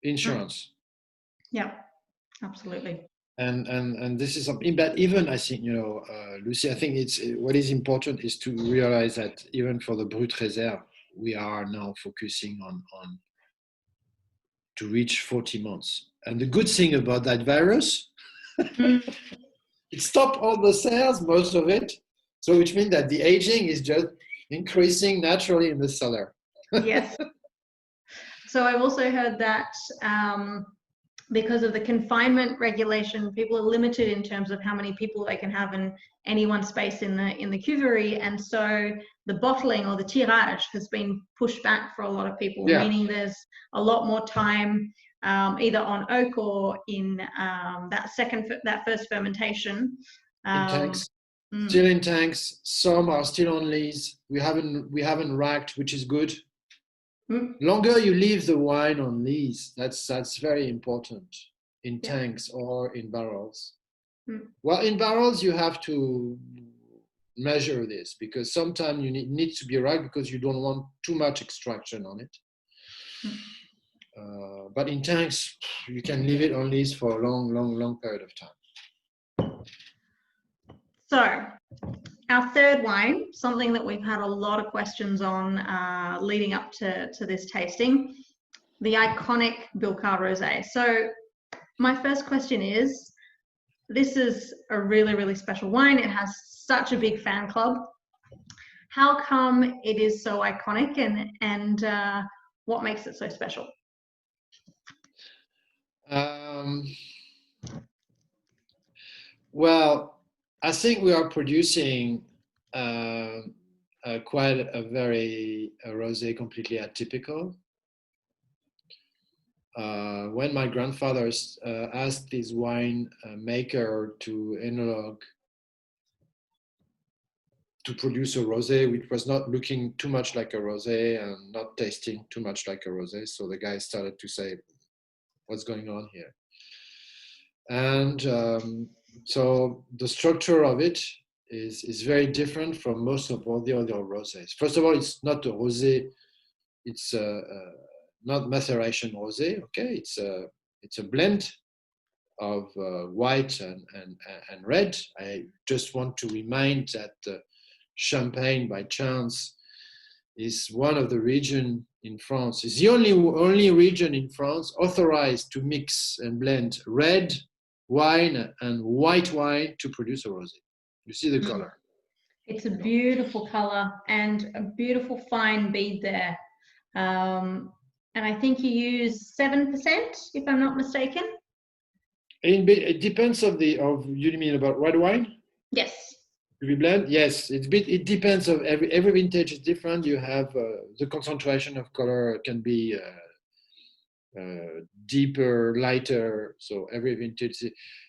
insurance. Yeah, absolutely. And this is something that even I think, Lucy, I think what is important is to realize that even for the brut réserve, we are now focusing on to reach 40 months. And the good thing about that virus, it stopped all the sales, most of it. So which means that the aging is just increasing naturally in the cellar. Yes. So I've also heard that because of the confinement regulation, people are limited in terms of how many people they can have in any one space in the cuvée, and so the bottling or the tirage has been pushed back for a lot of people, meaning there's a lot more time either on oak or in that first fermentation. In tanks, still in tanks. Some are still on lees. We haven't racked, which is good. Longer you leave the wine on lees, that's very important in tanks or in barrels. Well, in barrels you have to measure this, because sometimes you need to be right, because you don't want too much extraction on it. But in tanks you can leave it on lees for a long period of time. So our third wine, something that we've had a lot of questions on leading up to this tasting, the iconic Billecart Rosé. So my first question is, this is a really, really special wine. It has such a big fan club. How come it is so iconic, and what makes it so special? Well, I think we are producing quite a rosé completely atypical. When my grandfather asked his wine maker to enologue to produce a rosé, which was not looking too much like a rosé and not tasting too much like a rosé, so the guy started to say, "What's going on here?" And so the structure of it is very different from most of all the other rosés. First of all, it's not a rosé; it's not maceration rosé. Okay, it's a blend of white and red. I just want to remind that Champagne, by chance, is one of the regions in France. It's the only region in France authorized to mix and blend red wine and white wine to produce a rosé. You see the color. It's a beautiful color and a beautiful fine bead there. And I think you use 7%, if I'm not mistaken. It depends you mean about red wine? Yes. To be blend? Yes, it depends of every vintage is different. You have the concentration of color can be deeper, lighter. So every vintage,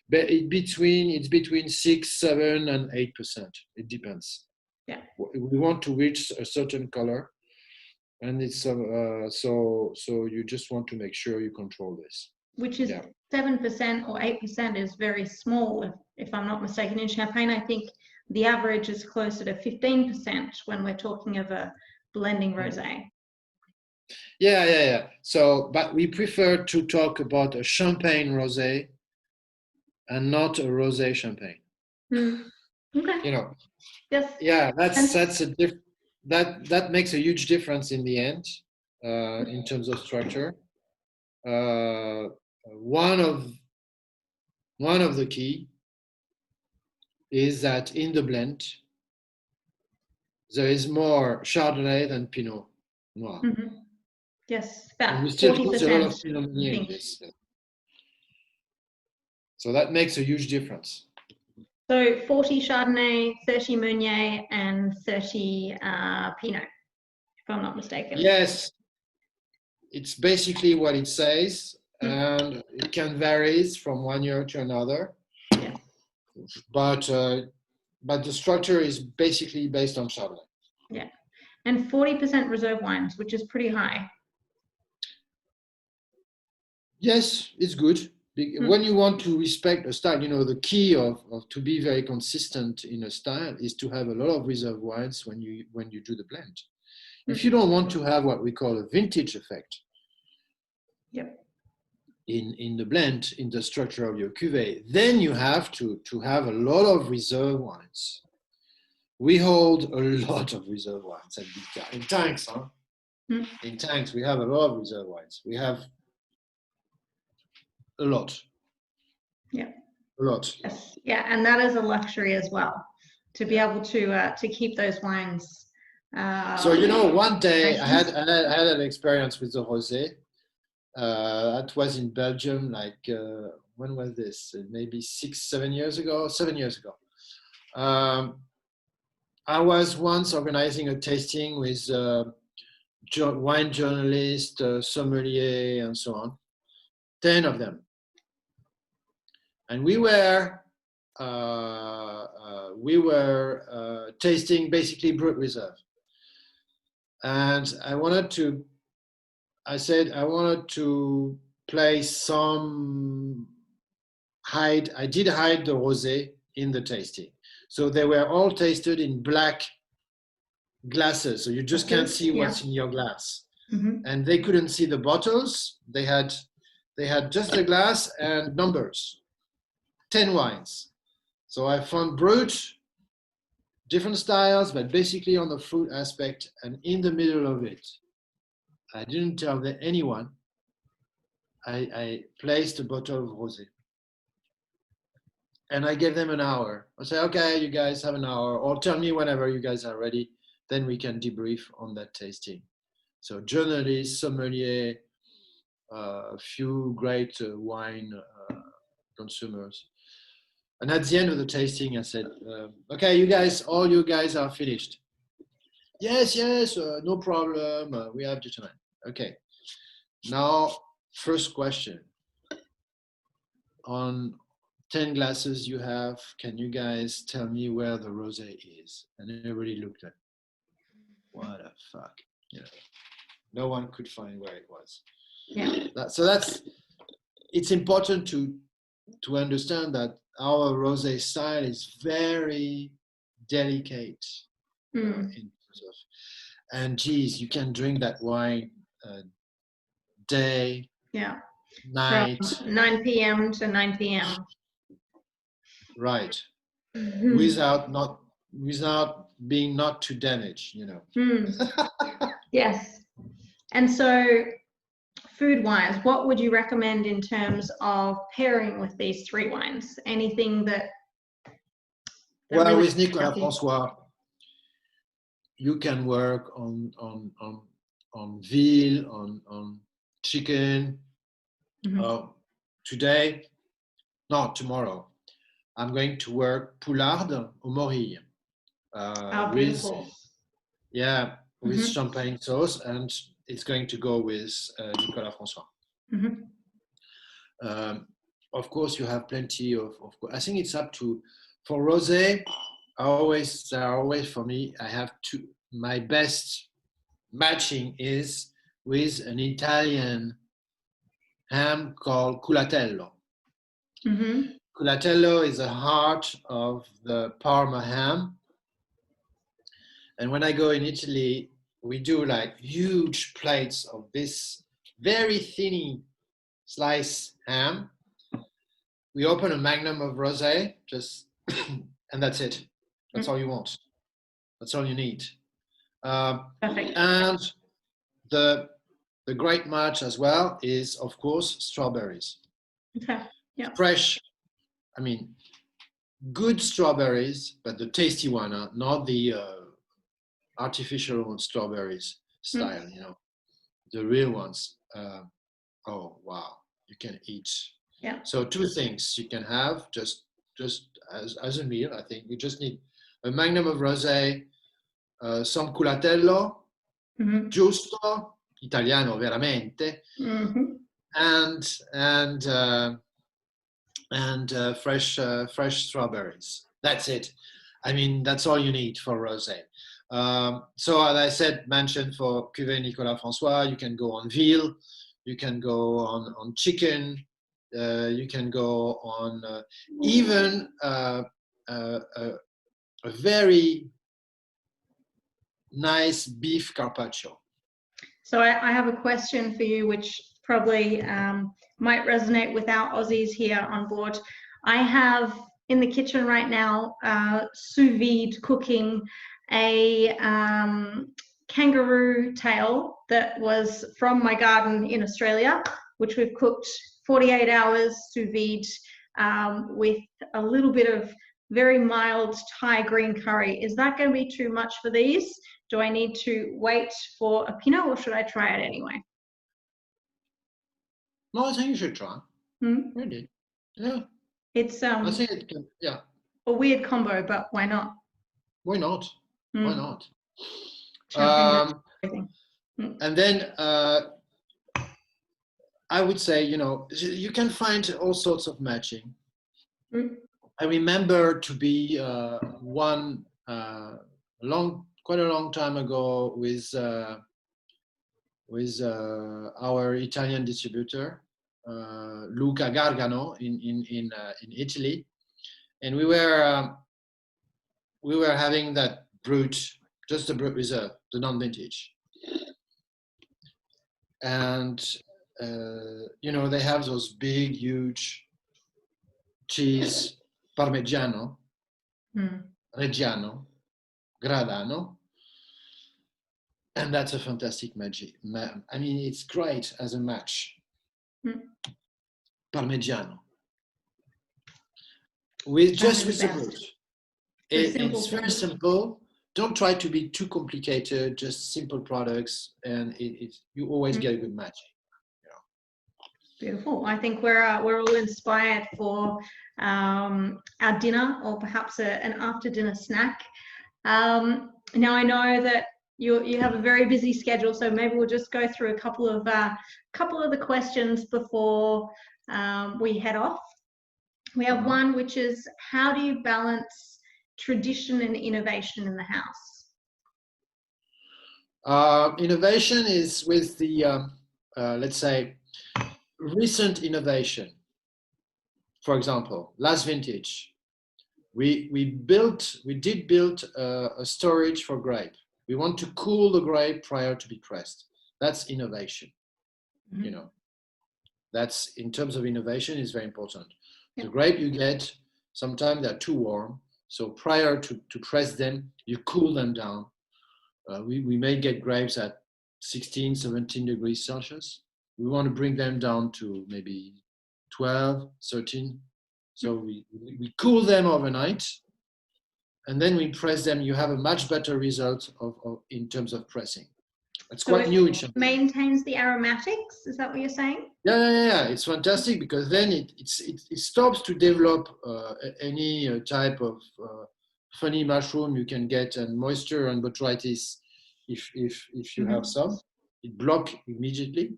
but it's between 6, 7, and 8%. It depends. Yeah. We want to reach a certain color, and it's so you just want to make sure you control this. Which is 7% or 8% is very small, if I'm not mistaken. In Champagne, I think the average is closer to 15% when we're talking of a blending rosé. Yeah. So, but we prefer to talk about a champagne rosé and not a rosé champagne. Okay. You know. Yes. Yeah, that makes a huge difference in the end in terms of structure. One of the key is that in the blend there is more Chardonnay than Pinot Noir. Mm-hmm. Yes, about we still 40%. use a lot of Pinot Meunier in this. So that makes a huge difference. So 40 Chardonnay, 30 Meunier, and 30 Pinot, if I'm not mistaken. Yes, it's basically what it says, and it can vary from one year to another. Yeah. But the structure is basically based on Chardonnay. Yeah, and 40% reserve wines, which is pretty high. Yes, it's good. When you want to respect a style, the key of to be very consistent in a style is to have a lot of reserve wines when you do the blend. If you don't want to have what we call a vintage effect in the blend, in the structure of your cuvée, then you have to have a lot of reserve wines. We hold a lot of reserve wines at Billecart. In tanks, In tanks, we have a lot of reserve wines. We have a lot. Yeah. A lot. Yes. Yeah, and that is a luxury as well, to be able to keep those wines. So one day I had an experience with the rosé. That was in Belgium, like when was this? Maybe 7 years ago. 7 years ago. I was once organizing a tasting with wine journalist, sommelier, and so on. 10 of them, and we were tasting basically brut reserve. And I wanted to place some I did hide the rosé in the tasting. So they were all tasted in black glasses. So you just can't see what's in your glass. Mm-hmm. And they couldn't see the bottles. They had just the glass and numbers, 10 wines. So I found brut, different styles, but basically on the fruit aspect. And in the middle of it, I didn't tell anyone. I placed a bottle of rosé. And I gave them an hour. I say, okay, you guys have an hour, or tell me whenever you guys are ready. Then we can debrief on that tasting. So journalists, sommelier, a few great wine consumers. And at the end of the tasting, I said, okay, you guys, all you guys are finished. Yes, no problem. We have the time. Okay. Now, first question. On 10 glasses you have, can you guys tell me where the rosé is? And everybody looked at, what the fuck? You know, no one could find where it was. Yeah. It's important to understand that our rosé style is very delicate in terms of, and geez, you can drink that wine day, night, from 9 p.m. to 9 p.m. right, without being not too damaged, you know. Yes. And so food-wise, what would you recommend in terms of pairing with these three wines? Anything that well, really with Nicolas Francois, you can work on veal, on chicken. Today, no, tomorrow, I'm going to work poularde au morille. With champagne sauce, and it's going to go with Nicolas Francois. Of course, you have plenty of I think it's up to, for rosé, for me, I have my best matching is with an Italian ham called culatello. Culatello is the heart of the Parma ham. And when I go in Italy, we do like huge plates of this very thin sliced ham. We open a magnum of rosé, and that's it. That's all you want. That's all you need. Perfect. And the great match as well is, of course, strawberries. Okay. Yeah. Fresh, I mean, good strawberries, but the tasty one, not the artificial strawberries style, you know, the real ones. Oh wow, you can eat. Yeah. So two things you can have just as a meal. I think you just need a magnum of rosé, some culatello, giusto, italiano veramente, and fresh strawberries. That's it. I mean, that's all you need for rosé. So as I mentioned for cuvée Nicolas Francois, you can go on veal, you can go on chicken, you can go on even a very nice beef carpaccio. So I have a question for you, which probably might resonate with our Aussies here on board. I have in the kitchen right now sous vide cooking a kangaroo tail that was from my garden in Australia, which we've cooked 48 hours sous vide with a little bit of very mild Thai green curry. Is that going to be too much for these? Do I need to wait for a Pinot, or should I try it anyway? No, I think you should try. Really? Yeah. It's I think it can, yeah. A weird combo, but why not? Why not? Why not? And then I would say, you know, you can find all sorts of matching. I remember to be quite a long time ago with our Italian distributor, Luca Gargano in Italy, and we were having that brut, just the brut reserve, the non-vintage, and you know, they have those big, huge cheese Parmigiano, Reggiano, Gradano. And that's a fantastic magic. I mean, it's great as a match. Parmigiano. With the brut. It's very simple. Don't try to be too complicated, just simple products, and you always get a good match. Beautiful. I think we're all inspired for our dinner, or perhaps an after dinner snack. Now I know that you have a very busy schedule, so maybe we'll just go through a couple of the questions before we head off. We have one, which is, how do you balance tradition and innovation in the house? Innovation is with the let's say recent innovation. For example, last vintage, we did build a storage for grape. We want to cool the grape prior to be pressed. That's innovation. You know, that's, in terms of innovation, is very important. The grape you get, sometimes they're too warm, so prior to press them, you cool them down. We may get grapes at 16, 17 degrees Celsius. We want to bring them down to maybe 12, 13. So we cool them overnight, and then we press them. You have a much better result in terms of pressing. It's quite new in champagne. Maintains the aromatics, is that what you're saying? Yeah. It's fantastic, because then it stops to develop any type of funny mushroom you can get, and moisture and botrytis if you have some. It blocks immediately,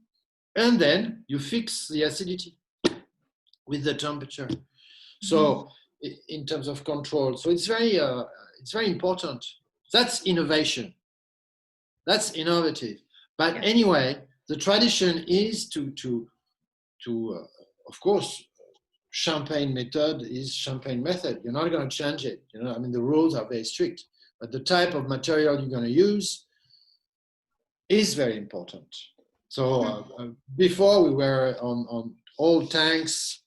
and then you fix the acidity with the temperature. So in terms of control, so it's very important. That's innovation. That's innovative. But anyway, the tradition is to of course, champagne method is champagne method. You're not going to change it. You know, I mean, the rules are very strict, but the type of material you're going to use is very important. So before we were on old tanks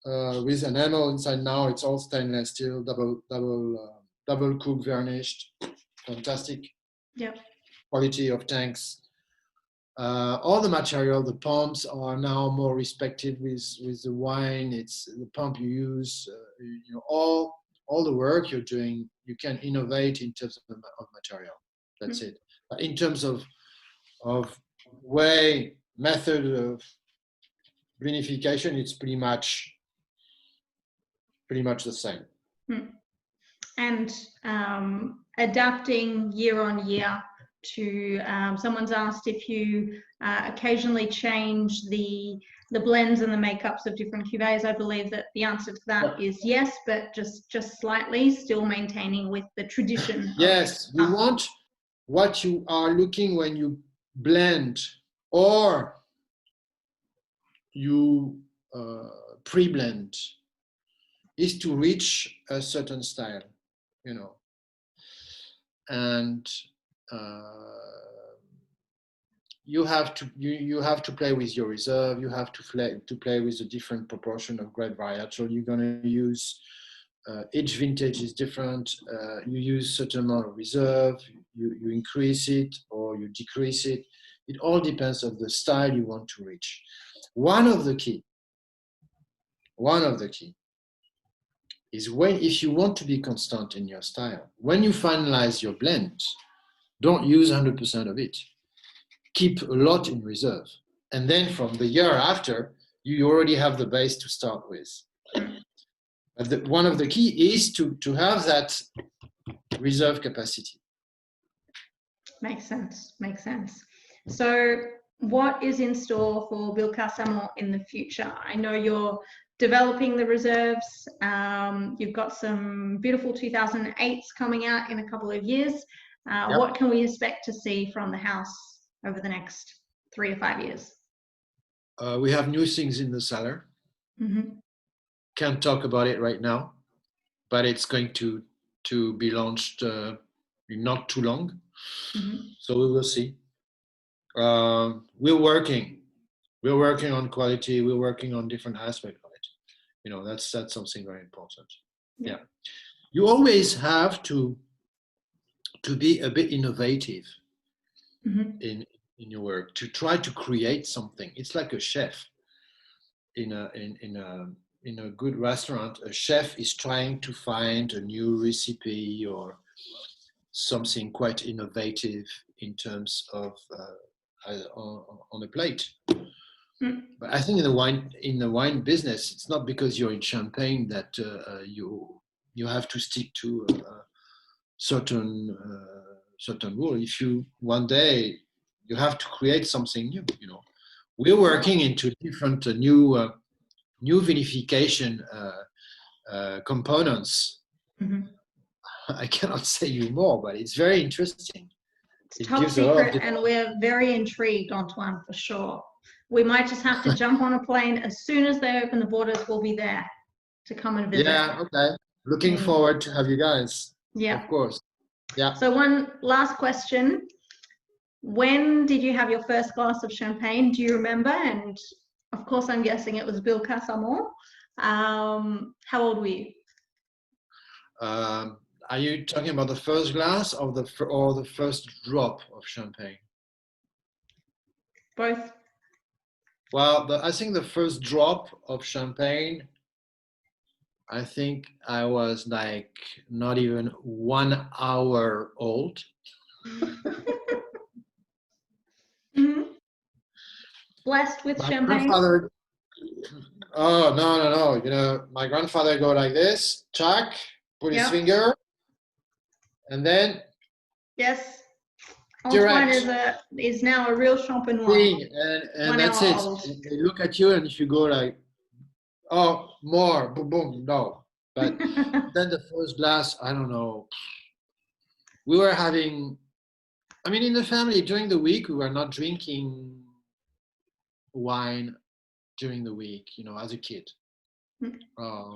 with enamel inside. Now it's all stainless steel, double cook varnished, fantastic quality of tanks. All the material, the pumps are now more respected with the wine. It's the pump you use, you know, all the work you're doing, you can innovate in terms of material. That's it. But in terms of method of vinification, it's pretty much the same. And adapting year on year to, someone's asked if you occasionally change the blends and the makeups of different cuvées. I believe that the answer to that is yes, but just slightly, still maintaining with the tradition. Yes, you want what you are looking when you blend or you pre-blend is to reach a certain style, you know, and you have to play with your reserve. You have to play with a different proportion of grape varietal you're going to use. Each vintage is different. You use certain amount of reserve. You increase it or you decrease it. It all depends on the style you want to reach. One of the key is if you want to be constant in your style, when you finalize your blend, don't use 100% of it. Keep a lot in reserve. And then from the year after, you already have the base to start with. But one of the key is to have that reserve capacity. Makes sense. So what is in store for Billecart-Salmon in the future? I know you're developing the reserves. You've got some beautiful 2008s coming out in a couple of years. What can we expect to see from the house over the next 3 to 5 years? We have new things in the cellar. Can't talk about it right now, but it's going to be launched in not too long. So we will see. We're working on quality. We're working on different aspects of it. You know, that's something very important. Yeah. You always have to to be a bit innovative Mm-hmm. in your work, to try to create something. It's like a chef in a good restaurant. A chef is trying to find a new recipe or something quite innovative in terms of on a plate. Mm. But I think in the wine business, it's not because you're in Champagne that you have to stick to a certain rule. If you one day you have to create something new, you know, we're working into different new vinification components. Mm-hmm. I cannot say you more, but it's very interesting. It's It top gives a lot of secret, and we're very intrigued, Antoine, for sure. We might just have to jump on a plane as soon as they open the borders. We'll be there to come and visit. Yeah, okay. Looking forward to have you guys. Yeah. Of course. Yeah. So one last question. When did you have your first glass of champagne? Do you remember? And of course, I'm guessing it was Billecart-Salmon. How old were you? Are you talking about the first glass or the first drop of champagne? Both. Well, I think the first drop of champagne, I think I was like not even 1 hour old. Mm-hmm. Blessed with My champagne. grandfather, oh, no. You know, my grandfather go like this, chuck, put his finger, and then yes, Antoine direct. is now a real champenois. And that's it. They look at you, and if you go like, oh, more, boom, boom, no. But then the first glass, I don't know. We were having, I mean, in the family during the week, we were not drinking wine during the week, you know, as a kid.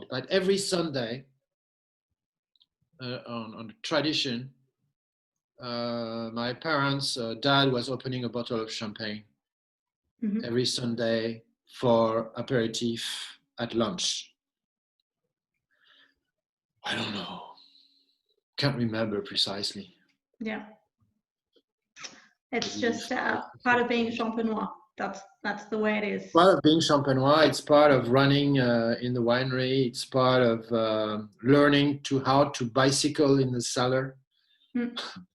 But every Sunday, on the tradition, my parents' dad was opening a bottle of champagne every Sunday for aperitif at lunch. I don't know. Can't remember precisely. Yeah. It's just part of being champenois. That's the way it is. Part of being champenois. It's part of running in the winery. It's part of learning how to bicycle in the cellar.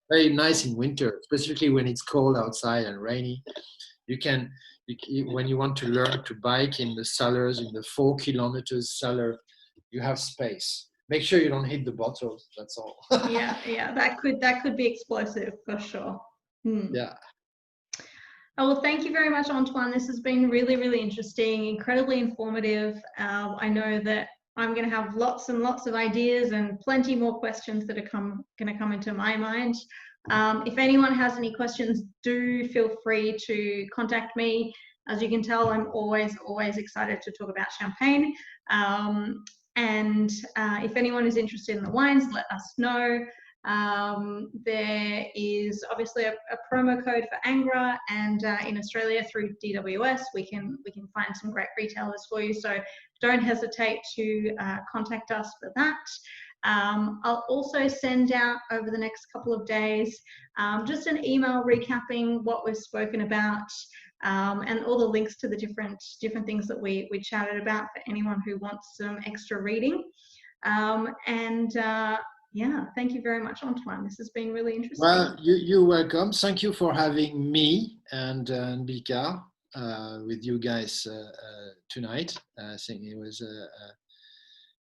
Very nice in winter, specifically when it's cold outside and rainy. When you want to learn to bike in the cellars, in the 4 kilometers cellar, you have space. Make sure you don't hit the bottles. That's all. yeah. That could be explosive for sure. Yeah. Oh, well, thank you very much, Antoine. This has been really, really interesting, incredibly informative. I know that I'm going to have lots and lots of ideas and plenty more questions that are going to come into my mind. If anyone has any questions, do feel free to contact me. As you can tell, I'm always excited to talk about champagne. And if anyone is interested in the wines, let us know. There is obviously a promo code for Angra, and in Australia through DWS we can find some great retailers for you, so don't hesitate to contact us for that. I'll also send out over the next couple of days just an email recapping what we've spoken about, and all the links to the different things that we chatted about for anyone who wants some extra reading. Yeah, thank you very much, Antoine. This has been really interesting. Well, you're welcome. Thank you for having me and Billecart with you guys tonight. I think it was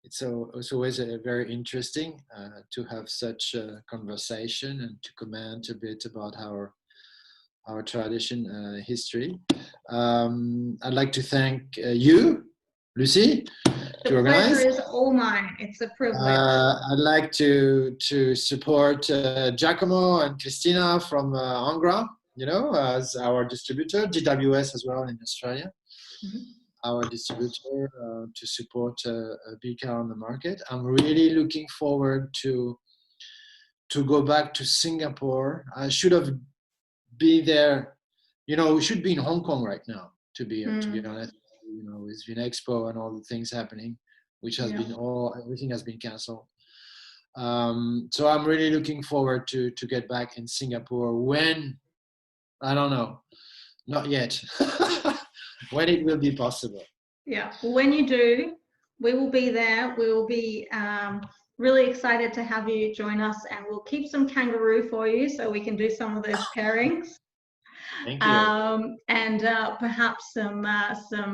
it's always very interesting to have such a conversation and to comment a bit about our tradition history. I'd like to thank you, Lucy. The pleasure is all mine. It's a privilege. I'd like to support Giacomo and Cristina from Angra, you know, as our distributor, GWS as well in Australia. Our distributor to support Billecart on the market. I'm really looking forward to go back to Singapore. I should have been there. You know, we should be in Hong Kong right now, to be honest. You know, with Vinexpo and all the things happening, which has been everything has been cancelled. So I'm really looking forward to get back in Singapore. When, I don't know, not yet. When it will be possible. Yeah, when you do, we will be there. We will be really excited to have you join us, and we'll keep some kangaroo for you so we can do some of those pairings. Thank you. And perhaps some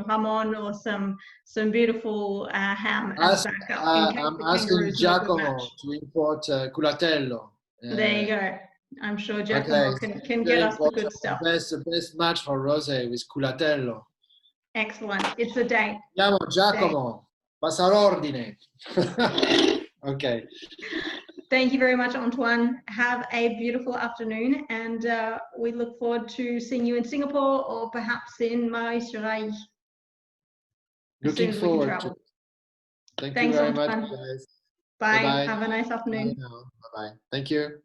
jamon or some beautiful ham as backup in case I'm the asking kangaroo's not a good Giacomo match. to import culatello. There you go. I'm sure Okay, Giacomo it's can get very us the important. good stuff. The best match for rosé with culatello. Excellent. It's a date. Andiamo, Giacomo, passa l'ordine. Okay. Thank you very much, Antoine. Have a beautiful afternoon, and we look forward to seeing you in Singapore or perhaps in Mauritius as soon Looking as we can forward to travel. it. Thank you Thanks, very much, Antoine. guys. Bye. Bye-bye. Have a nice Bye afternoon. now. Bye-bye. Thank you.